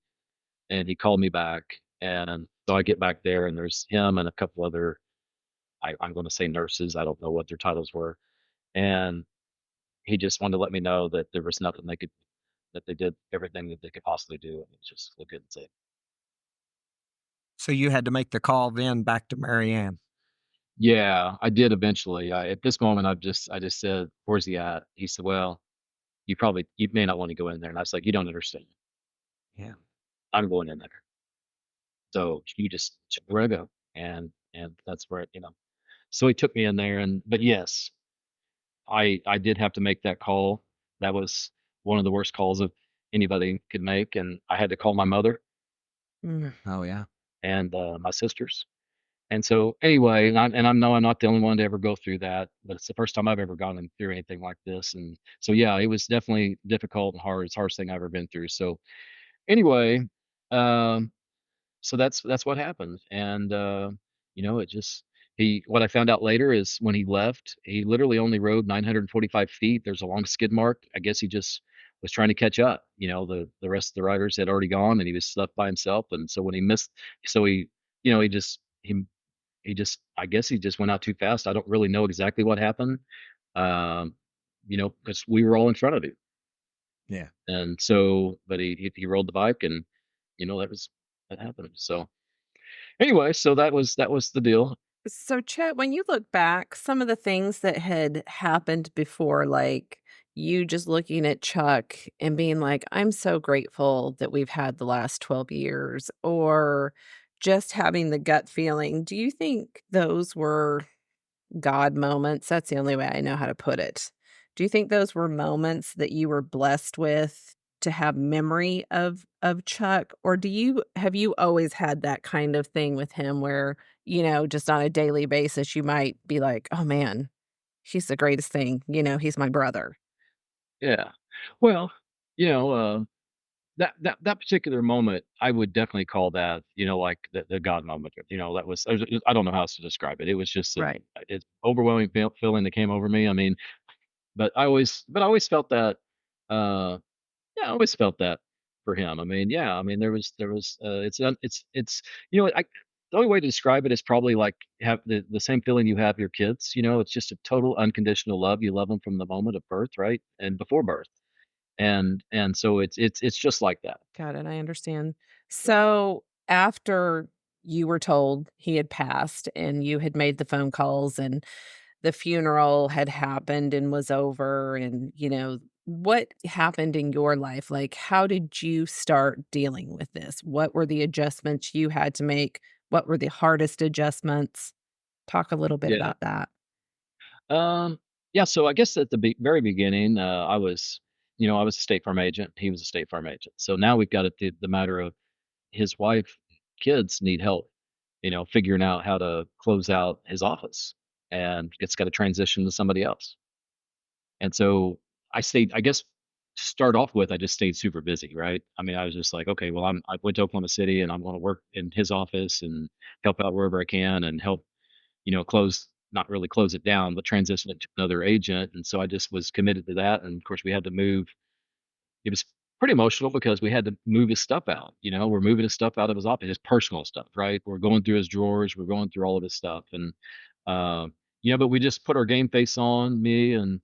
and he called me back. And so I get back there, and there's him and a couple other, I'm going to say nurses. I don't know what their titles were, and he just wanted to let me know that there was nothing that they did everything that they could possibly do, and it's just look good and say, So you had to make the call then back to Marianne. yeah, I did eventually. At this moment, I just said, "Where's he at?" He said, "Well, you may not want to go in there." And I was like, "You don't understand. Yeah. I'm going in there. So you just check where I go." And that's where. So he took me in there, but yes, I did have to make that call. That was one of the worst calls of anybody could make, and I had to call my mother Mm. Oh, yeah. and my sisters. And so anyway, and I know I'm not the only one to ever go through that, but it's the first time I've ever gone through anything like this. And so yeah, it was definitely difficult and hard. It's the hardest thing I've ever been through. So anyway, um, so that's what happened. And it just he what I found out later is when he left, he literally only rode 945 feet. There's a long skid mark. I guess he just was trying to catch up. The rest of the riders had already gone and he was left by himself. And so when he missed, so he just I guess he just went out too fast. I don't really know exactly what happened. Um, because we were all in front of him. Yeah. And so but he rolled the bike and that happened. So anyway, so that was the deal. So, Chet, when you look back, some of the things that had happened before, like you just looking at Chuck and being like, I'm so grateful that we've had the last 12 years, or just having the gut feeling, do you think those were God moments? That's the only way I know how to put it. Do you think those were moments that you were blessed with to have memory of Chuck? Or have you always had that kind of thing with him where, just on a daily basis, you might be like, "Oh, man, he's the greatest thing, he's my brother." Yeah. Well, you know, that particular moment, I would definitely call that, like the God moment. I don't know how else to describe it. It was just Right. it's overwhelming feeling that came over me. I mean, but I always felt that. Uh, Yeah, I always felt that for him. I mean, yeah, I mean, there was, it's, the only way to describe it is probably like have the same feeling you have your kids. It's just a total unconditional love. You love them from the moment of birth, right, and before birth, and so it's just like that. Got it, I understand. So, after you were told he had passed and you had made the phone calls and the funeral had happened and was over and, what happened in your life? Like, how did you start dealing with this? What were the adjustments you had to make? What were the hardest adjustments? Talk a little bit Yeah. about that. Yeah. So I guess at the very beginning, I was a State Farm agent. He was a State Farm agent. So now we've got the matter of his wife, kids need help, figuring out how to close out his office, and it's got to transition to somebody else. And so I guess to start off with, I just stayed super busy, right? I mean, I was just like, okay, well, I went to Oklahoma City and I'm going to work in his office and help out wherever I can and help, not really close it down, but transition it to another agent. And so I just was committed to that. And of course, we had to move. It was pretty emotional because we had to move his stuff out. We're moving his stuff out of his office, his personal stuff, right? We're going through his drawers, we're going through all of his stuff, and uh, but we just put our game face on, me and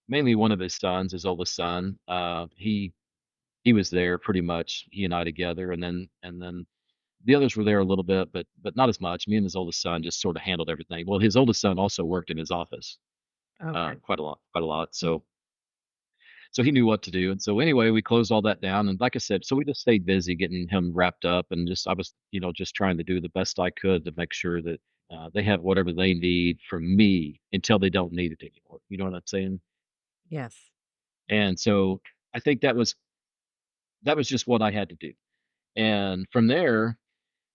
mainly one of his sons, his oldest son. He was there pretty much, he and I together, and then the others were there a little bit, but not as much. Me and his oldest son just sort of handled everything. Well, his oldest son also worked in his office Okay. quite a lot, quite a lot. So he knew what to do. And so anyway, we closed all that down. And like I said, so we just stayed busy getting him wrapped up, and I was, just trying to do the best I could to make sure that they have whatever they need from me until they don't need it anymore. You know what I'm saying? Yes. And so I think that was just what I had to do. And from there,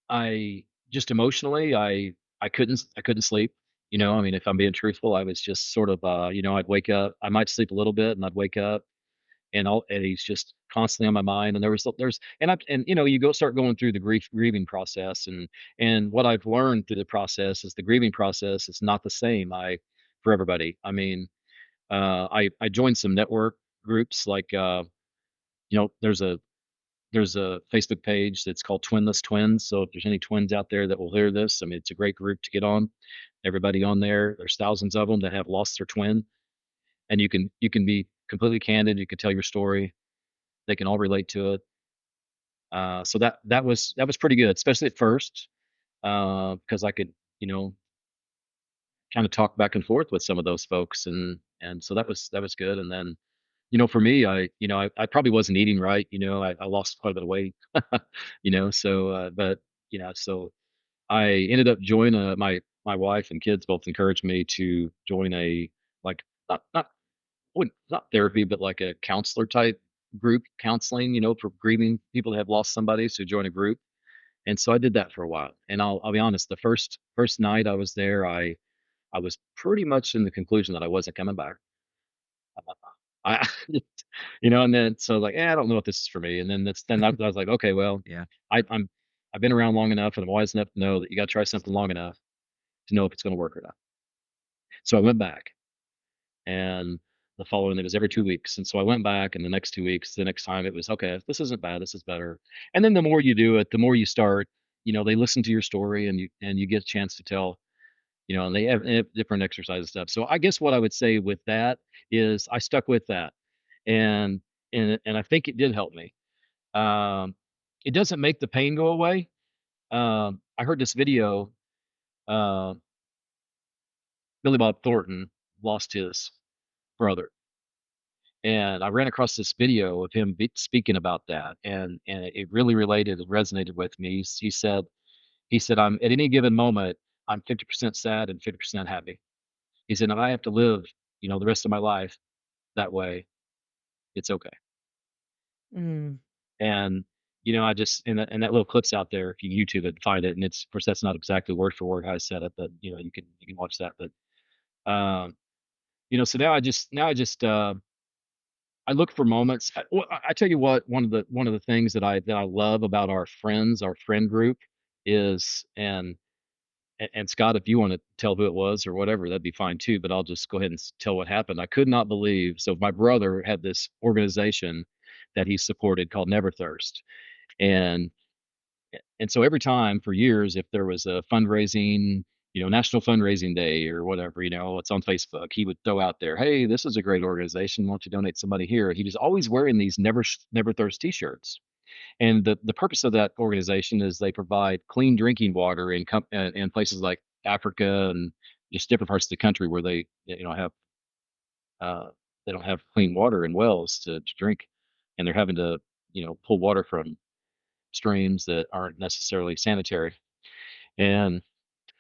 I just emotionally, I couldn't sleep. I mean, if I'm being truthful, I was just sort of, I'd wake up, I might sleep a little bit, and I'd wake up, and he's just constantly on my mind. And you start going through the grieving process, and what I've learned through the process is the grieving process is not the same I for everybody. I mean, I joined some network groups, like there's a Facebook page that's called Twinless Twins. So if there's any twins out there that will hear this, I mean, it's a great group to get on. Everybody on there's thousands of them that have lost their twin, and you can be completely candid. You can tell your story. They can all relate to it. So that was pretty good, especially at first, because I could, kind of talk back and forth with some of those folks, and so that was good. And then, for me, I probably wasn't eating right. I lost quite a bit of weight, but so I ended up joining my wife and kids both encouraged me to join a, like, not therapy, but like a counselor type. group counseling, for grieving people that have lost somebody, so join a group. And so I did that for a while. And I'll be honest, the first night I was there, I was pretty much in the conclusion that I wasn't coming back. I and then so like, I don't know if this is for me. And then I was like, okay, well, Yeah. I'm I've been around long enough and I'm wise enough to know that you got to try something long enough to know if it's going to work or not. So I went back, and the following, it was every 2 weeks. And so I went back, and the next 2 weeks, the next time, it was okay. This isn't bad. This is better. And then the more you do it, the more you start. They listen to your story, and you get a chance to tell. And they have different exercise stuff. So I guess what I would say with that is I stuck with that, and and I think it did help me. Um, it doesn't make the pain go away. I heard this video. Uh, Billy Bob Thornton lost his brother, and I ran across this video of him speaking about that, and it really related and resonated with me. He said, I'm at any given moment, I'm 50% sad and 50% happy. He said, if I have to live, the rest of my life that way, it's okay. Mm. And I just and that little clip's out there if you YouTube it and find it. And it's, of course, that's not exactly word for word how I said it, but you can watch that. But so now I just I look for moments. I tell you what, one of the things that I love about our friends, our friend group, is, and Scott, if you want to tell who it was or whatever, that'd be fine too. But I'll just go ahead and tell what happened. I could not believe. So my brother had this organization that he supported called Never Thirst, and so every time for years, if there was a fundraising, National Fundraising Day or whatever, it's on Facebook, he would throw out there, "Hey, this is a great organization. Why don't you donate somebody here?" He was always wearing these Never Thirst T-shirts, and the purpose of that organization is they provide clean drinking water in places like Africa and just different parts of the country where have uh, they don't have clean water in wells to drink, and they're having to pull water from streams that aren't necessarily sanitary. And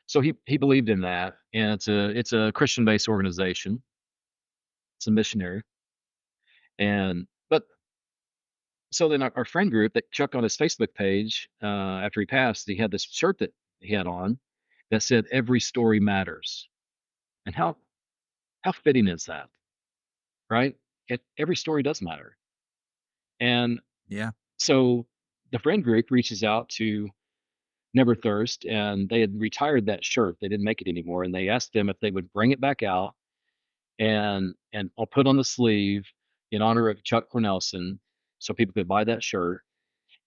so he believed in that, and it's a Christian based organization. It's a missionary, and but so then our friend group that Chuck on his Facebook page, after he passed, he had this shirt that he had on that said "Every story matters," and how fitting is that, right? Every story does matter, and Yeah. so the friend group reaches out to Never Thirst, and they had retired that shirt. They didn't make it anymore, and they asked them if they would bring it back out, and I'll put on the sleeve in honor of Chuck Cornelson, so people could buy that shirt.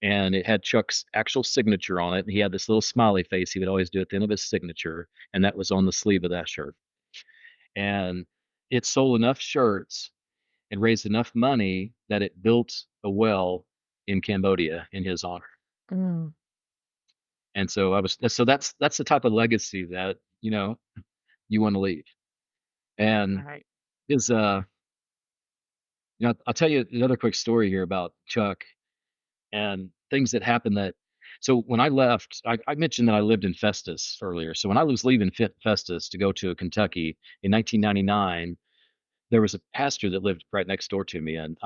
And it had Chuck's actual signature on it. And he had this little smiley face he would always do at the end of his signature, and that was on the sleeve of that shirt. And it sold enough shirts and raised enough money that it built a well in Cambodia in his honor. Mm. And so that's the type of legacy that you want to leave. And Right. his I'll tell you another quick story here about Chuck and things that happened that. So when I left, I mentioned that I lived in Festus earlier. So when I was leaving Festus to go to Kentucky in 1999, there was a pastor that lived right next door to me, and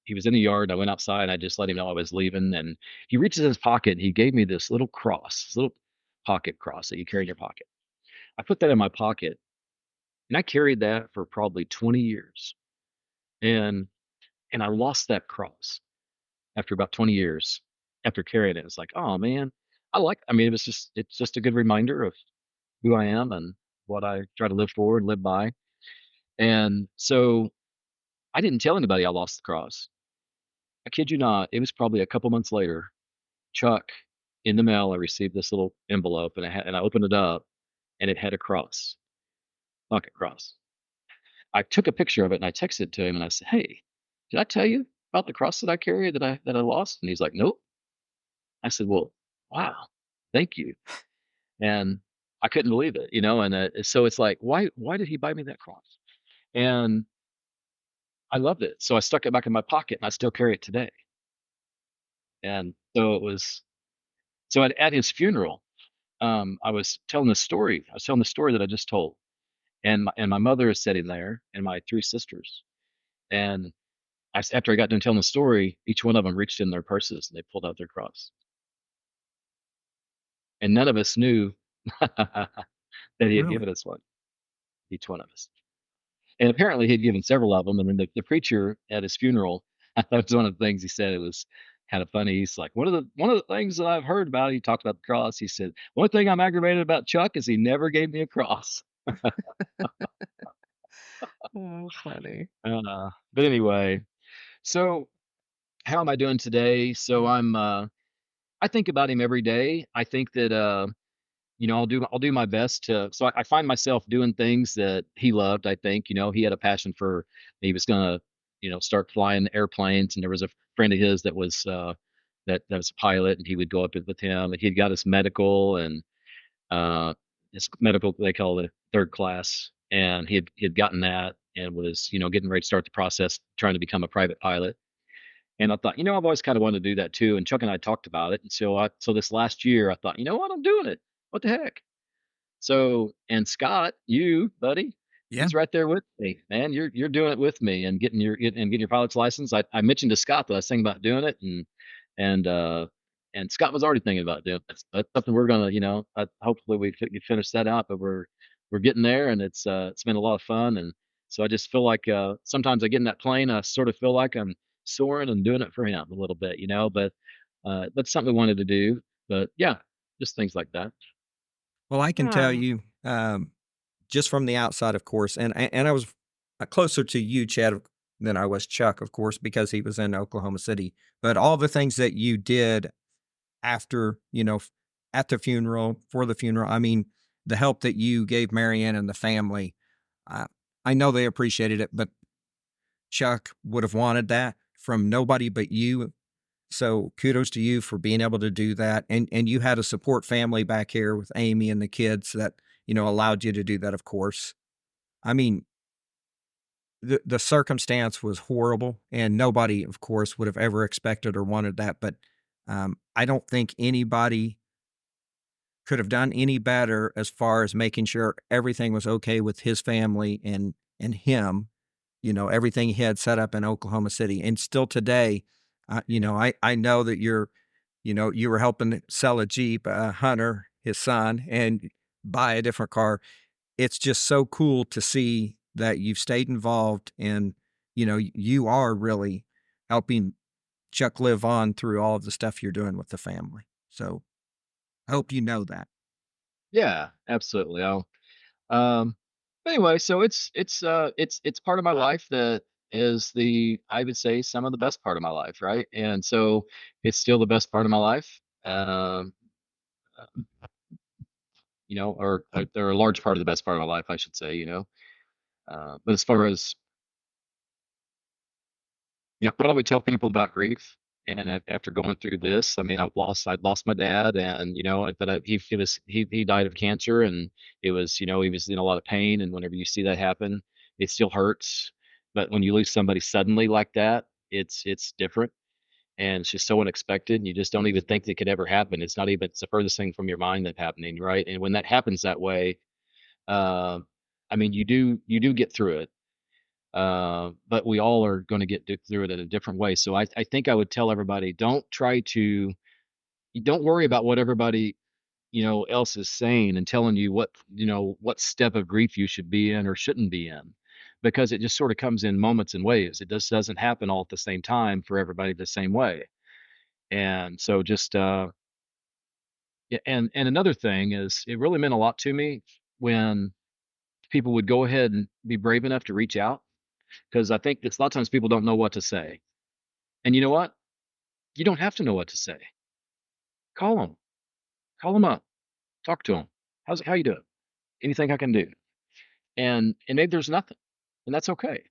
he was in the yard. I went outside, and I just let him know I was leaving, and he reaches in his pocket and he gave me this little cross, this little pocket cross that you carry in your pocket. I put that in my pocket, and I carried that for probably 20 years, and I lost that cross after about 20 years after carrying it. It's like, oh man, I mean, it's just a good reminder of who I am and what I try to live for and live by. And so I didn't tell anybody I lost the cross. I kid you not. It was probably a couple months later. Chuck, in the mail, I received this little envelope, and I opened it up, and it had a cross, pocket cross. I took a picture of it and I texted it to him and I said, "Hey, did I tell you about the cross that I carry that I lost?" And he's like, "Nope." I said, "Well, wow, thank you." And I couldn't believe it, And so it's like, why did he buy me that cross? And I loved it, so I stuck it back in my pocket, and I still carry it today. And so it was so at his funeral, I was telling the story. I was telling the story that I just told, and my mother is sitting there, and my three sisters, and after I got done telling the story, each one of them reached in their purses and they pulled out their cross, and none of us knew that he had Really? given us one, each one of us. And apparently he'd given several of them. And then the preacher at his funeral, that was one of the things he said. It was kind of funny. He's like, one of the things that I've heard about, he talked about the cross. He said, one thing I'm aggravated about Chuck is he never gave me a cross. Oh, funny. But anyway, so how am I doing today? So I think about him every day. I think that I'll do my best to. So I find myself doing things that he loved. I think he had a passion for. He was gonna start flying airplanes, and there was a friend of his that was that was a pilot, and he would go up with him. And he'd got his medical and his medical they call it third class, and he had gotten that and was getting ready to start the process trying to become a private pilot. And I thought, I've always kind of wanted to do that too. And Chuck and I talked about it. And so this last year, I thought, you know what, I'm doing it. What the heck? So, and Scott, you buddy, Yeah. he's right there with me, man. You're doing it with me and getting your pilot's license. I mentioned to Scott that I was thinking about doing it, and uh and Scott was already thinking about doing it. That's something we're gonna, hopefully we finish that out, but we're getting there, and it's been a lot of fun. And so I just feel like sometimes I get in that plane, I sort of feel like I'm soaring and doing it for him a little bit, but that's something we wanted to do. But yeah, just things like that. Well, I can tell Oh, you, just from the outside, of course, and I was closer to you, Chad, than I was Chuck, of course, because he was in Oklahoma City. But all the things that you did after, at the funeral, for the funeral, I mean, the help that you gave Marianne and the family, I, I know they appreciated it, but Chuck would have wanted that from nobody but you. So kudos to you for being able to do that. And you had a support family back here with Amy and the kids that, allowed you to do that, of course. I mean, the circumstance was horrible and nobody, of course, would have ever expected or wanted that. But I don't think anybody could have done any better as far as making sure everything was okay with his family and him, everything he had set up in Oklahoma City. And still today, I know that you were helping sell a Jeep, Hunter, his son, and buy a different car. It's just so cool to see that you've stayed involved and, you are really helping Chuck live on through all of the stuff you're doing with the family. So I hope you know that. Yeah, absolutely. Um, anyway, so it's part of my life that is I would say some of the best part of my life, right? And so it's still the best part of my life. Or they're a large part of the best part of my life, I should say. But as far as what I would tell people about grief, and after going through this, I mean, I'd lost my dad, and he died of cancer, and he was in a lot of pain, and whenever you see that happen, it still hurts. But when you lose somebody suddenly like that, it's different, and it's just so unexpected, and you just don't even think that could ever happen. It's the furthest thing from your mind that happening, right? And when that happens that way, uh, I mean, you do get through it, but we all are going to through it in a different way. So I think I would tell everybody, don't worry about what everybody else is saying and telling you what step of grief you should be in or shouldn't be in, because it just sort of comes in moments and waves. It just doesn't happen all at the same time for everybody the same way. And so just yeah, and another thing is, it really meant a lot to me when people would go ahead and be brave enough to reach out, because I think it's a lot of times people don't know what to say. And you know what? You don't have to know what to say. Call them. Call them up. Talk to them. How you doing? Anything I can do? And maybe there's nothing, and that's okay.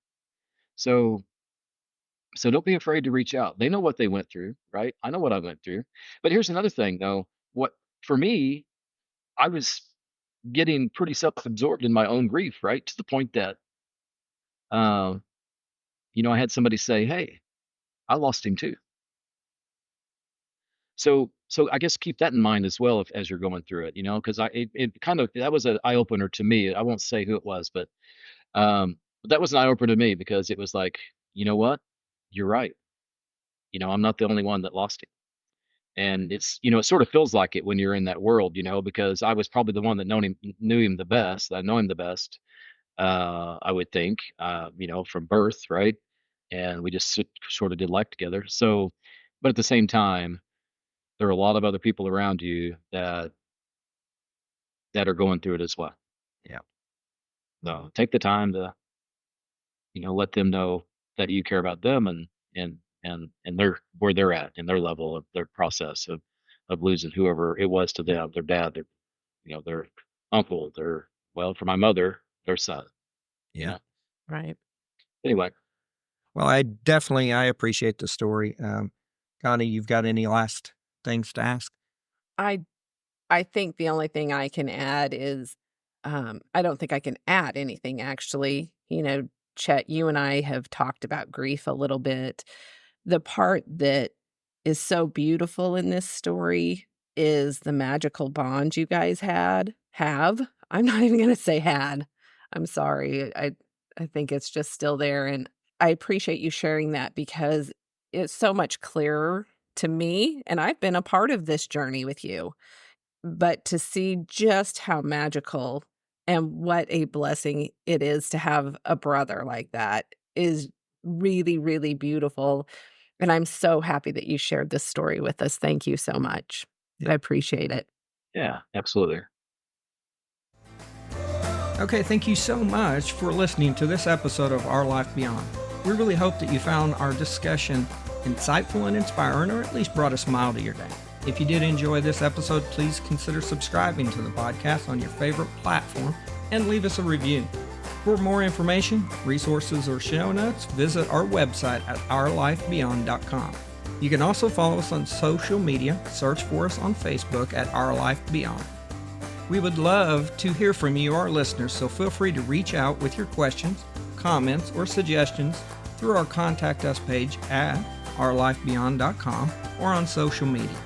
So so don't be afraid to reach out. They know what they went through, right? I know what I went through. But here's another thing, though. What For me, I was getting pretty self-absorbed in my own grief, right? To the point that, uh, I had somebody say, "Hey, I lost him too." So I guess keep that in mind as well, as you're going through it, because it kind of that was an eye opener to me. I won't say who it was, but that was an eye opener to me, because it was like, you know what? you're right. I'm not the only one that lost him. And it sort of feels like it when you're in that world, because I was probably the one that knew him the best. I know him the best, I would think, from birth, right? And we just sort of did life together. So, but at the same time, there are a lot of other people around you that are going through it as well. Yeah. So take the time to, let them know that you care about them and they're where they're at in their level of their process of losing whoever it was to them, their dad, their uncle, for my mother, their son, you Yeah. know. Right. Anyway, Well, I appreciate the story. Connie, you've got any last things to ask? I I think the only thing I can add is, I don't think I can add anything actually. Chet, you and I have talked about grief a little bit. The part that is so beautiful in this story is the magical bond you guys have. I'm not even gonna say had. I'm sorry. I think it's just still there, and I appreciate you sharing that because it's so much clearer to me, and I've been a part of this journey with you. But to see just how magical and what a blessing it is to have a brother like that is really, really beautiful, and I'm so happy that you shared this story with us. Thank you so much. Yeah. I appreciate it. yeah, absolutely. Okay, thank you so much for listening to this episode of Our Life Beyond. We really hope that you found our discussion insightful and inspiring, or at least brought a smile to your day. If you did enjoy this episode, please consider subscribing to the podcast on your favorite platform and leave us a review. For more information, resources, or show notes, visit our website at ourlifebeyond.com. You can also follow us on social media. Search for us on Facebook at Our Life Beyond. We would love to hear from you, our listeners, so feel free to reach out with your questions, comments, or suggestions through our Contact Us page at ourlifebeyond.com or on social media.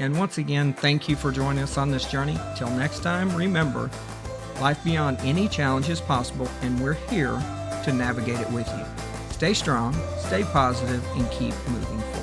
And once again, thank you for joining us on this journey. Till next time, remember, life beyond any challenge is possible, and we're here to navigate it with you. Stay strong, stay positive, and keep moving forward.